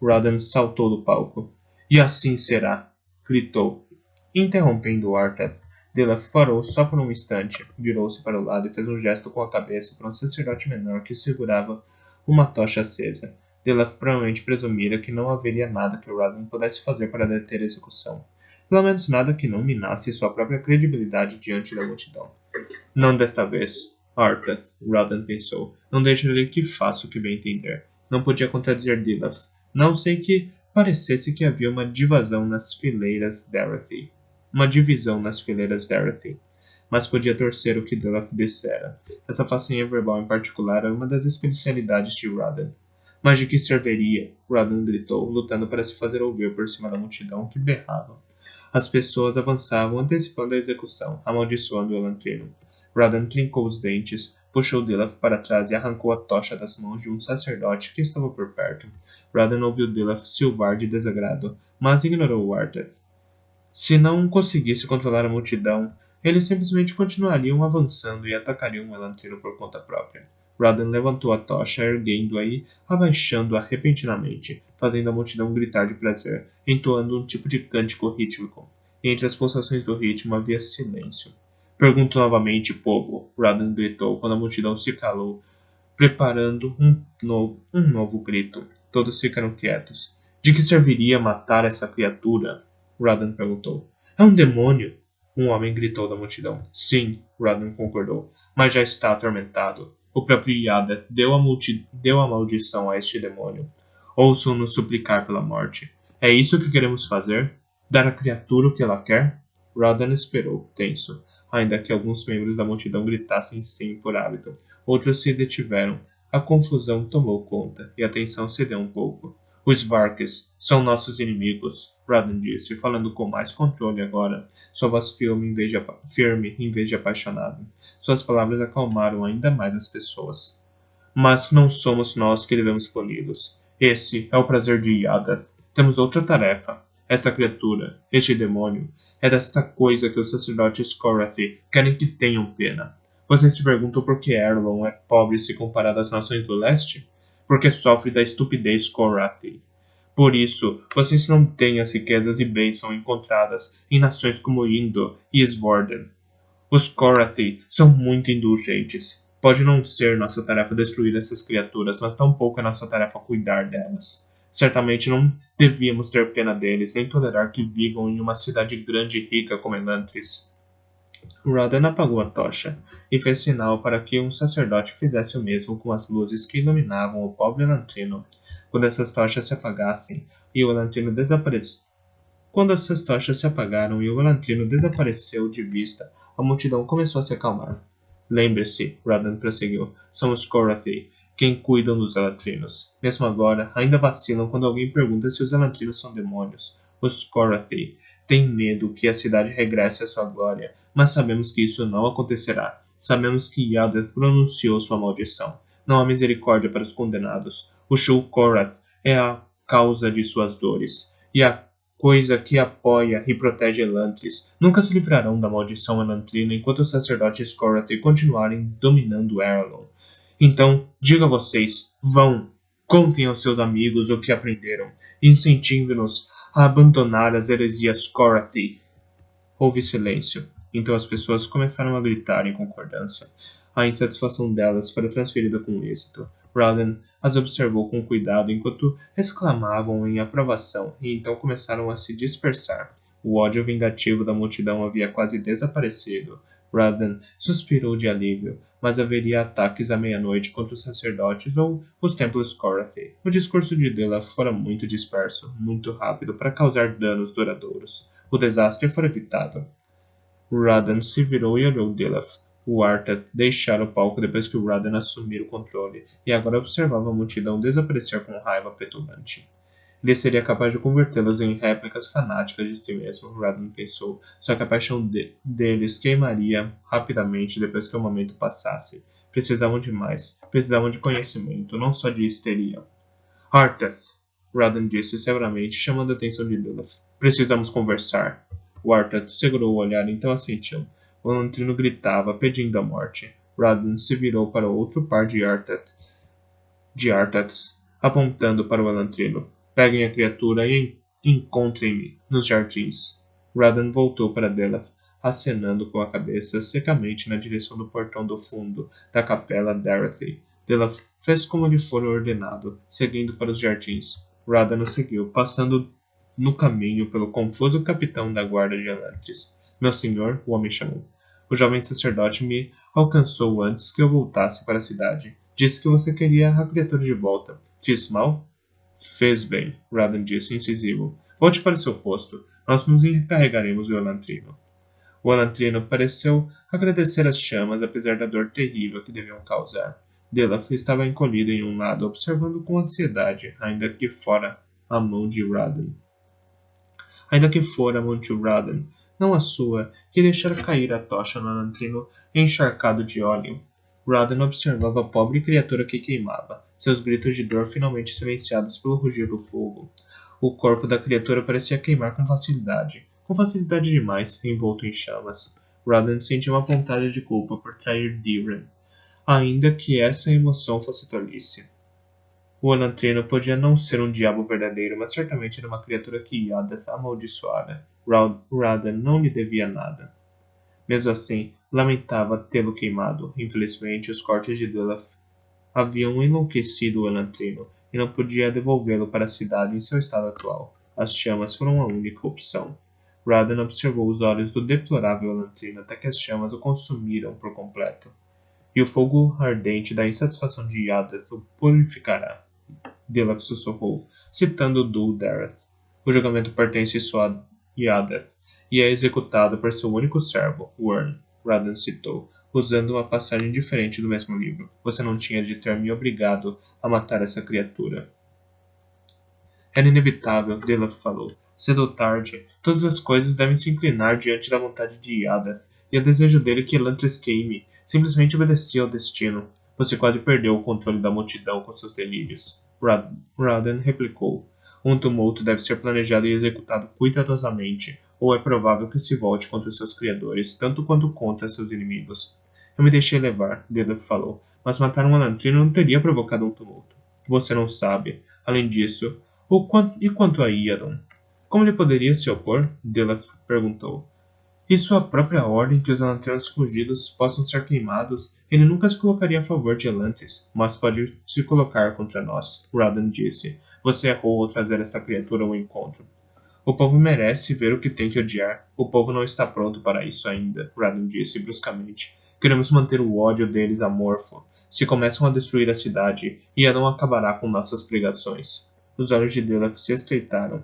Radan saltou do palco. E assim será, gritou, interrompendo Arthas. Delaf parou só por um instante, virou-se para o lado e fez um gesto com a cabeça para um sacerdote menor que segurava uma tocha acesa. Delaf provavelmente presumira que não haveria nada que Radan pudesse fazer para deter a execução. Pelo menos nada que não minasse sua própria credibilidade diante da multidão. Não desta vez, Arthas, Radan pensou. Não deixarei que faça o que bem entender. Não podia contradizer Delaf, não sei que parecesse que havia uma divisão nas fileiras Dorothy. Mas podia torcer o que Delaf dissera. Essa façanha verbal em particular era uma das especialidades de Radan. Mas de que serviria? Radan gritou, lutando para se fazer ouvir por cima da multidão que berrava. As pessoas avançavam, antecipando a execução, amaldiçoando o elantrino. Radan trincou os dentes, puxou Delaf para trás e arrancou a tocha das mãos de um sacerdote que estava por perto. Radan ouviu Delaf silvar de desagrado, mas ignorou Arthas. Se não conseguisse controlar a multidão, eles simplesmente continuariam avançando e atacariam o elantrino por conta própria. Radan levantou a tocha, erguendo-a e abaixando-a repentinamente, fazendo a multidão gritar de prazer, entoando um tipo de cântico rítmico. E entre as pulsações do ritmo havia silêncio. Pergunto novamente, povo, Radan gritou quando a multidão se calou, preparando um novo grito. Todos ficaram quietos. De que serviria matar essa criatura? Radan perguntou. É um demônio! Um homem gritou da multidão. Sim, Radan concordou, mas já está atormentado. O próprio Yada deu a maldição a este demônio. Ouçam-nos suplicar pela morte. É isso que queremos fazer? Dar à criatura o que ela quer? Radan esperou, tenso, ainda que alguns membros da multidão gritassem sim por hábito. Outros se detiveram. A confusão tomou conta, e a tensão cedeu um pouco. Os Varkes são nossos inimigos, Radan disse, falando com mais controle agora, sua voz firme em vez de apaixonada. Suas palavras acalmaram ainda mais as pessoas. Mas não somos nós que devemos puni-los. Esse é o prazer de Yadath. Temos outra tarefa. Esta criatura, este demônio, é desta coisa que os sacerdotes Korathi querem que tenham pena. Vocês se perguntam por que Erlon é pobre se comparado às nações do leste? Porque sofre da estupidez Korathi. Por isso, vocês não têm as riquezas e bênçãos encontradas em nações como Indo e Svorden. Os Korathi são muito indulgentes. Pode não ser nossa tarefa destruir essas criaturas, mas tampouco é nossa tarefa cuidar delas. Certamente não devíamos ter pena deles, nem tolerar que vivam em uma cidade grande e rica como Elantris. Rodan apagou a tocha e fez sinal para que um sacerdote fizesse o mesmo com as luzes que iluminavam o pobre Elantrino. Quando essas tochas se apagassem e o Elantrino desapareceu, Quando essas tochas se apagaram e o Elantrino desapareceu de vista, a multidão começou a se acalmar. Lembre-se, Radan prosseguiu, são os Korathi, quem cuidam dos Elantrinos. Mesmo agora, ainda vacilam quando alguém pergunta se os Elantrinos são demônios. Os Korathi têm medo que a cidade regresse à sua glória, mas sabemos que isso não acontecerá. Sabemos que Yadeth pronunciou sua maldição. Não há misericórdia para os condenados. O Shul Korath é a causa de suas dores, e a coisa que apoia e protege Elantris. Nunca se livrarão da maldição elantrina enquanto os sacerdotes Korath continuarem dominando Erlon. Então, digo a vocês, vão, contem aos seus amigos o que aprenderam, e incentivem-nos a abandonar as heresias Korath. Houve silêncio. Então as pessoas começaram a gritar em concordância. A insatisfação delas fora transferida com êxito. Radan as observou com cuidado enquanto exclamavam em aprovação e então começaram a se dispersar. O ódio vingativo da multidão havia quase desaparecido. Radan suspirou de alívio, mas haveria ataques à meia-noite contra os sacerdotes ou os templos Korath. O discurso de Dela fora muito disperso, muito rápido para causar danos duradouros. O desastre fora evitado. Radan se virou e olhou Dilaf. O Artat deixara o palco depois que Radan assumira o controle, e agora observava a multidão desaparecer com raiva petulante. Ele seria capaz de convertê-los em réplicas fanáticas de si mesmo, Radan pensou, só que a paixão deles queimaria rapidamente depois que o momento passasse. Precisavam de mais, precisavam de conhecimento, não só de histeria. Artat, Radan disse severamente, chamando a atenção de Dilaf. Precisamos conversar. O Artat segurou o olhar, então assentiu. O Elantrino gritava, pedindo a morte. Radan se virou para outro par de Artats, apontando para o Elantrino. Peguem a criatura e encontrem-me nos jardins. Radan voltou para Delaf, acenando com a cabeça secamente na direção do portão do fundo da capela Dorothy. Delaf fez como lhe fora ordenado, seguindo para os jardins. Radan o seguiu, passando no caminho pelo confuso capitão da guarda de Elantris. Meu senhor, o homem chamou. O jovem sacerdote me alcançou antes que eu voltasse para a cidade. Disse que você queria a criatura de volta. Fiz mal? Fez bem, Radan disse incisivo. Volte para o seu posto. Nós nos encarregaremos do Elantrino. O Elantrino pareceu agradecer as chamas, apesar da dor terrível que deviam causar. Delaf estava encolhido em um lado, observando com ansiedade, ainda que fora a mão de Radan. Não a sua, que deixara cair a tocha no Elantrino encharcado de óleo. Radan observava a pobre criatura que queimava, seus gritos de dor finalmente silenciados pelo rugir do fogo. O corpo da criatura parecia queimar com facilidade demais, envolto em chamas. Radan sentia uma pontada de culpa por trair Diren, ainda que essa emoção fosse tolice. O Elantrino podia não ser um diabo verdadeiro, mas certamente era uma criatura que Yadeth amaldiçoara. Radan não lhe devia nada. Mesmo assim, lamentava tê-lo queimado. Infelizmente, os cortes de Delaf haviam enlouquecido o Elantrino, e não podia devolvê-lo para a cidade em seu estado atual. As chamas foram a única opção. Radan observou os olhos do deplorável Elantrino até que as chamas o consumiram por completo. E o fogo ardente da insatisfação de Yadeth o purificará. Delaf sussurrou, citando Dul Dareth. O julgamento pertence só a Yadeth, e é executado por seu único servo, Wyrn, Radan citou, usando uma passagem diferente do mesmo livro. Você não tinha de ter me obrigado a matar essa criatura. Era inevitável, Delaf falou. Cedo ou tarde, todas as coisas devem se inclinar diante da vontade de Yadeth, e o desejo dele que Elantris queime simplesmente obedecia ao destino. Você quase perdeu o controle da multidão com seus delírios. Radan replicou. Um tumulto deve ser planejado e executado cuidadosamente, ou é provável que se volte contra seus criadores, tanto quanto contra seus inimigos. Eu me deixei levar, Delaf falou, mas matar um Elantrino não teria provocado um tumulto. Você não sabe. Além disso, quanto a Iadon? Como ele poderia se opor? Delaf perguntou. E sua própria ordem que os Elantrinos fugidos possam ser queimados, ele nunca se colocaria a favor de Elantris, mas pode se colocar contra nós, Radan disse. Você errou ao trazer esta criatura ao encontro. O povo merece ver o que tem que odiar. O povo não está pronto para isso ainda, Radon disse bruscamente. Queremos manter o ódio deles amorfo. Se começam a destruir a cidade, Iadon acabará com nossas pregações. Os olhos de Delaf se estreitaram.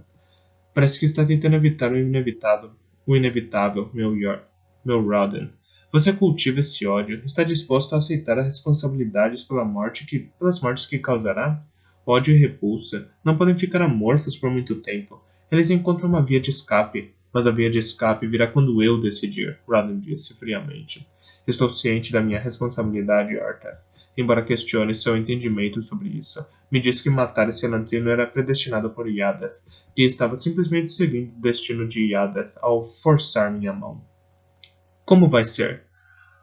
Parece que está tentando evitar o inevitável, meu Rodden. Você cultiva esse ódio. Está disposto a aceitar as responsabilidades pelas mortes que causará? Ódio e repulsa não podem ficar amorfos por muito tempo. Eles encontram uma via de escape, mas a via de escape virá quando eu decidir, Rodden disse friamente. Estou ciente da minha responsabilidade, Arthur. Embora questione seu entendimento sobre isso, me disse que matar esse Elantrino era predestinado por Yadath, que estava simplesmente seguindo o destino de Yadath ao forçar minha mão. Como vai ser?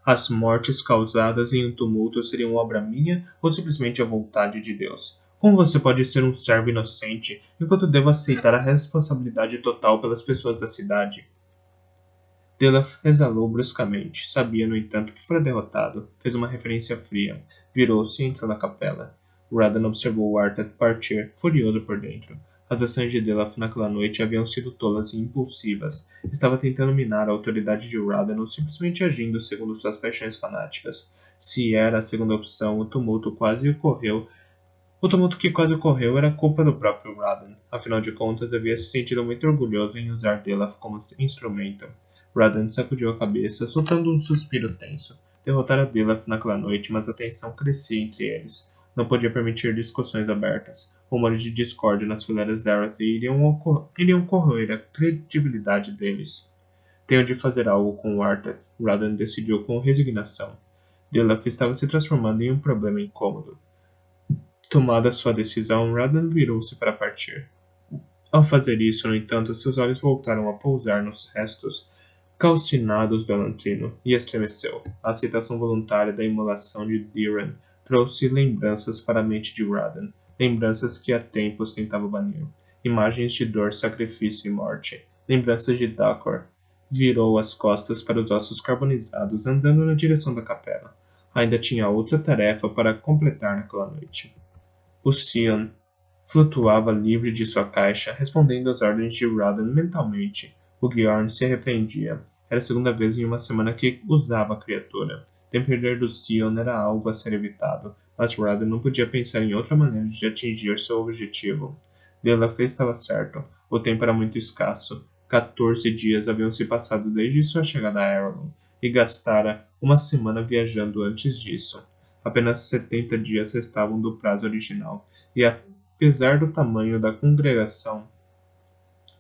As mortes causadas em um tumulto seriam obra minha ou simplesmente a vontade de Deus? Como você pode ser um servo inocente, enquanto devo aceitar a responsabilidade total pelas pessoas da cidade? Delaf exalou bruscamente. Sabia, no entanto, que fora derrotado. Fez uma referência fria. Virou-se e entrou na capela. Radon observou Arthur partir, furioso por dentro. As ações de Delaf naquela noite haviam sido tolas e impulsivas. Estava tentando minar a autoridade de Radon ou simplesmente agindo segundo suas paixões fanáticas. Se era a segunda opção, o tumulto que quase ocorreu era culpa do próprio Radon. Afinal de contas, havia se sentido muito orgulhoso em usar Delaf como instrumento. Radon sacudiu a cabeça, soltando um suspiro tenso. Derrotara Delaf naquela noite, mas a tensão crescia entre eles. Não podia permitir discussões abertas. Rumores de discórdia nas fileiras da Dorothy iriam corroer a credibilidade deles. Tenho de fazer algo com Arthur, Radon decidiu com resignação. Delaf estava se transformando em um problema incômodo. Tomada sua decisão, Radon virou-se para partir. Ao fazer isso, no entanto, seus olhos voltaram a pousar nos restos calcinados do Elantrino, e estremeceu. A aceitação voluntária da imolação de Diran trouxe lembranças para a mente de Radon, lembranças que há tempos tentava banir. Imagens de dor, sacrifício e morte. Lembranças de Dakor. Virou as costas para os ossos carbonizados, andando na direção da capela. Ainda tinha outra tarefa para completar naquela noite. O Sion flutuava livre de sua caixa, respondendo às ordens de Radon mentalmente. O Gjorn se arrependia. Era a segunda vez em uma semana que usava a criatura. Depender do Sion era algo a ser evitado, mas Radon não podia pensar em outra maneira de atingir seu objetivo. Delaf estava certo. O tempo era muito escasso. 14 dias haviam se passado desde sua chegada a Arelon, e gastara uma semana viajando antes disso. Apenas 70 dias restavam do prazo original, e apesar do tamanho da congregação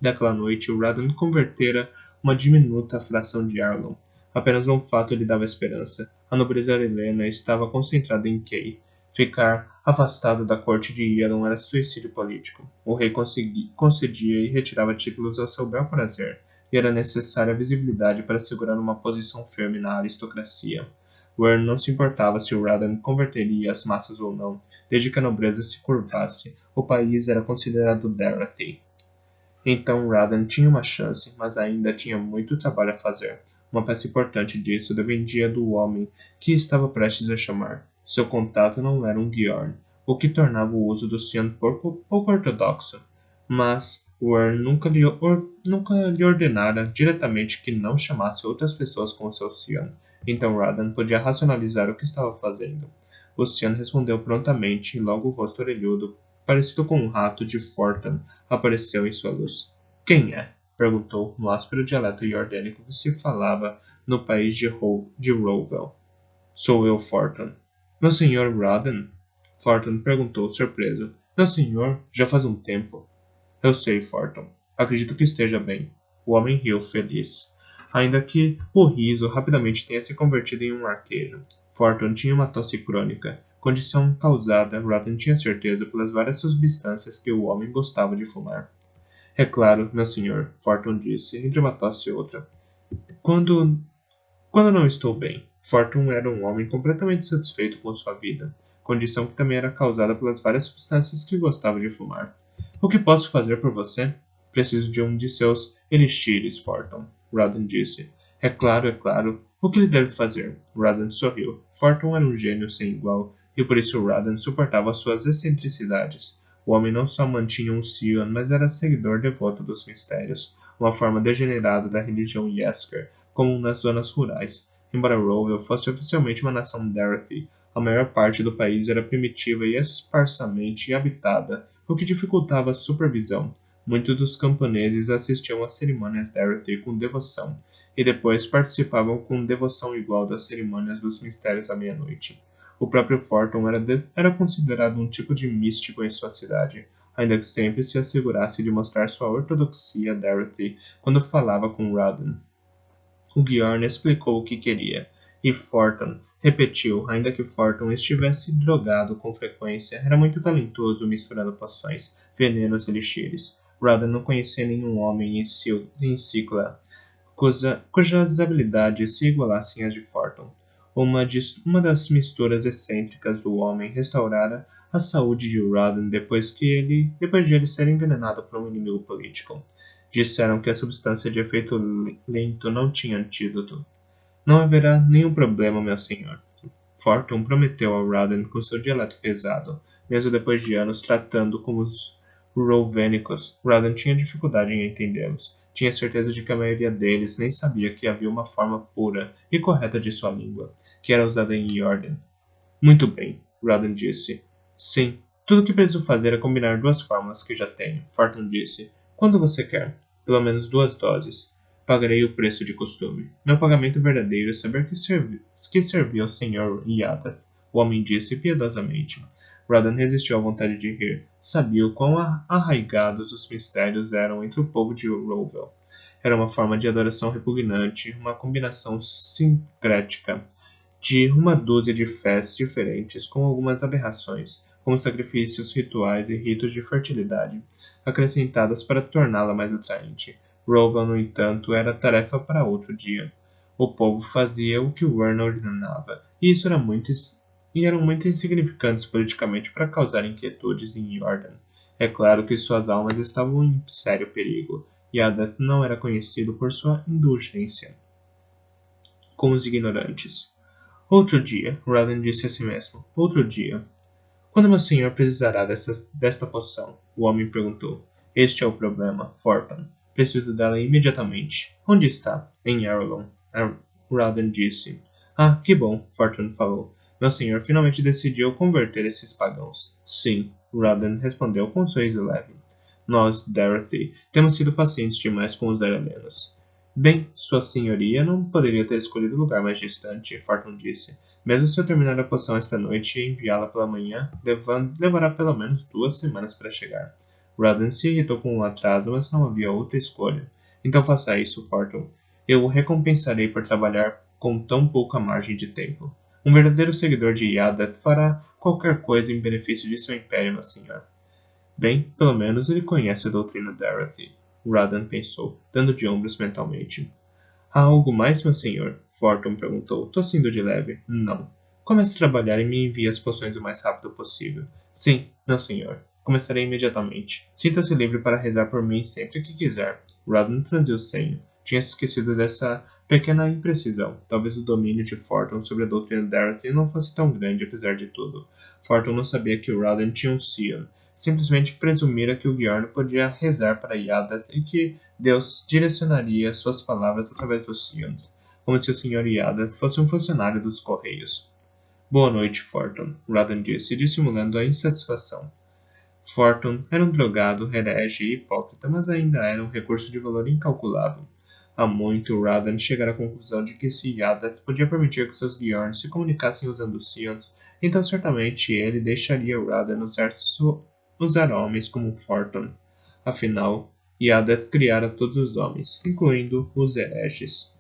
daquela noite, Radon convertera uma diminuta fração de Arlon. Apenas um fato lhe dava esperança. A nobreza helena estava concentrada em Kay. Ficar afastado da corte de Iadon era suicídio político. O rei concedia e retirava títulos ao seu bel prazer, e era necessária visibilidade para segurar uma posição firme na aristocracia. Wern não se importava se Radon converteria as massas ou não. Desde que a nobreza se curvasse, o país era considerado Dorothy. Então Radon tinha uma chance, mas ainda tinha muito trabalho a fazer. Uma peça importante disso dependia do homem que estava prestes a chamar. Seu contato não era um Gjorn, o que tornava o uso do Sion pouco ortodoxo. Mas Wern nunca lhe ordenara diretamente que não chamasse outras pessoas com seu Sion. Então Radon podia racionalizar o que estava fazendo. O Sion respondeu prontamente e logo o rosto orelhudo, parecido com um rato de Fortan, apareceu em sua luz. Quem é? Perguntou no áspero dialeto iordânico que se falava no país de Rowvel. Sou eu, Fortan. Meu senhor Radon? Fortan perguntou, surpreso. Meu senhor, já faz um tempo. Eu sei, Fortan. Acredito que esteja bem. O homem riu, feliz. Ainda que o riso rapidamente tenha se convertido em um arquejo. Fortan tinha uma tosse crônica, condição causada, Radon tinha certeza, pelas várias substâncias que o homem gostava de fumar. É claro, meu senhor, Fortan disse, entre uma tosse e outra. Quando não estou bem. Fortan era um homem completamente satisfeito com sua vida, condição que também era causada pelas várias substâncias que gostava de fumar. O que posso fazer por você? Preciso de um de seus elixires, Fortan, Radon disse. É claro, é claro. O que ele deve fazer? Radon sorriu. Fortan era um gênio sem igual, e por isso Radon suportava suas excentricidades. O homem não só mantinha um Scion, mas era seguidor devoto dos mistérios, uma forma degenerada da religião Yasker, comum nas zonas rurais. Embora Rowell fosse oficialmente uma nação Darthy, a maior parte do país era primitiva e esparsamente habitada, o que dificultava a supervisão. Muitos dos camponeses assistiam às cerimônias Darthy com devoção, e depois participavam com devoção igual das cerimônias dos mistérios à meia-noite. O próprio Forton era considerado um tipo de místico em sua cidade, ainda que sempre se assegurasse de mostrar sua ortodoxia a Dorothy quando falava com Radan. O Bjorn explicou o que queria, e Forton repetiu, ainda que Forton estivesse drogado com frequência, era muito talentoso misturando poções, venenos e elixires. Radan não conhecia nenhum homem em Cicla cujas habilidades se igualassem às de Forton. Uma das misturas excêntricas do homem restaurara a saúde de Radan depois de ele ser envenenado por um inimigo político. Disseram que a substância de efeito lento não tinha antídoto. Não haverá nenhum problema, meu senhor. Forton prometeu a Radan com seu dialeto pesado, mesmo depois de anos tratando com os Rovênicos. Radan tinha dificuldade em entendê-los. Tinha certeza de que a maioria deles nem sabia que havia uma forma pura e correta de sua língua, que era usada em Jordan. Muito bem, Radan disse. Sim, tudo o que preciso fazer é combinar duas fórmulas que já tenho, Forton disse. Quando você quer? Pelo menos 2 doses. Pagarei o preço de costume. Meu pagamento verdadeiro é saber que servi ao Sr. Yadath, o homem disse piedosamente. Radan resistiu à vontade de rir. Sabia o quão arraigados os mistérios eram entre o povo de Rowell. Era uma forma de adoração repugnante, uma combinação sincrética de uma dúzia de fés diferentes, com algumas aberrações, como sacrifícios, rituais e ritos de fertilidade, acrescentadas para torná-la mais atraente. Rowell, no entanto, era tarefa para outro dia. O povo fazia o que Wern ordenava, e isso eram muito insignificantes politicamente para causar inquietudes em Jordan. É claro que suas almas estavam em sério perigo, e Adath não era conhecido por sua indulgência com os ignorantes. Outro dia, Radan disse a si mesmo. Outro dia. Quando meu senhor precisará desta poção? O homem perguntou. Este é o problema, Forton. Preciso dela imediatamente. Onde está? Em Arlon. Radan disse. Ah, que bom, Forton falou. Meu senhor finalmente decidiu converter esses pagãos. Sim, Radan respondeu com um sorriso leve. Nós, Dorothy, temos sido pacientes demais com os Arelenos. Bem, sua senhoria não poderia ter escolhido lugar mais distante, Forton disse. Mesmo se eu terminar a poção esta noite e enviá-la pela manhã, levará pelo menos 2 semanas para chegar. Radan se irritou com o atraso, mas não havia outra escolha. Então faça isso, Forton. Eu o recompensarei por trabalhar com tão pouca margem de tempo. Um verdadeiro seguidor de Yadath fará qualquer coisa em benefício de seu império, meu senhor. Bem, pelo menos ele conhece a doutrina Dorothy. Radan pensou, dando de ombros mentalmente. Há algo mais, meu senhor? Forton perguntou, tossindo de leve. Não. Comece a trabalhar e me envie as poções o mais rápido possível. Sim, meu senhor. Começarei imediatamente. Sinta-se livre para rezar por mim sempre que quiser. Radan franziu o senho. Tinha se esquecido dessa pequena imprecisão. Talvez o domínio de Forton sobre a doutrina Dorothy não fosse tão grande apesar de tudo. Forton não sabia que Radan tinha um Scion. Simplesmente presumira que o Bjorn podia rezar para Yadath e que Deus direcionaria suas palavras através dos Scions, como se o Sr. Yadath fosse um funcionário dos Correios. Boa noite, Forton, Radan disse, dissimulando a insatisfação. Forton era um drogado, herege e hipócrita, mas ainda era um recurso de valor incalculável. Há muito, Radan chegara à conclusão de que se Yadath podia permitir que seus Bjorns se comunicassem usando os Scions, então certamente ele deixaria Radan usar homens como Forton. Afinal, Yadath criara todos os homens, incluindo os hereges.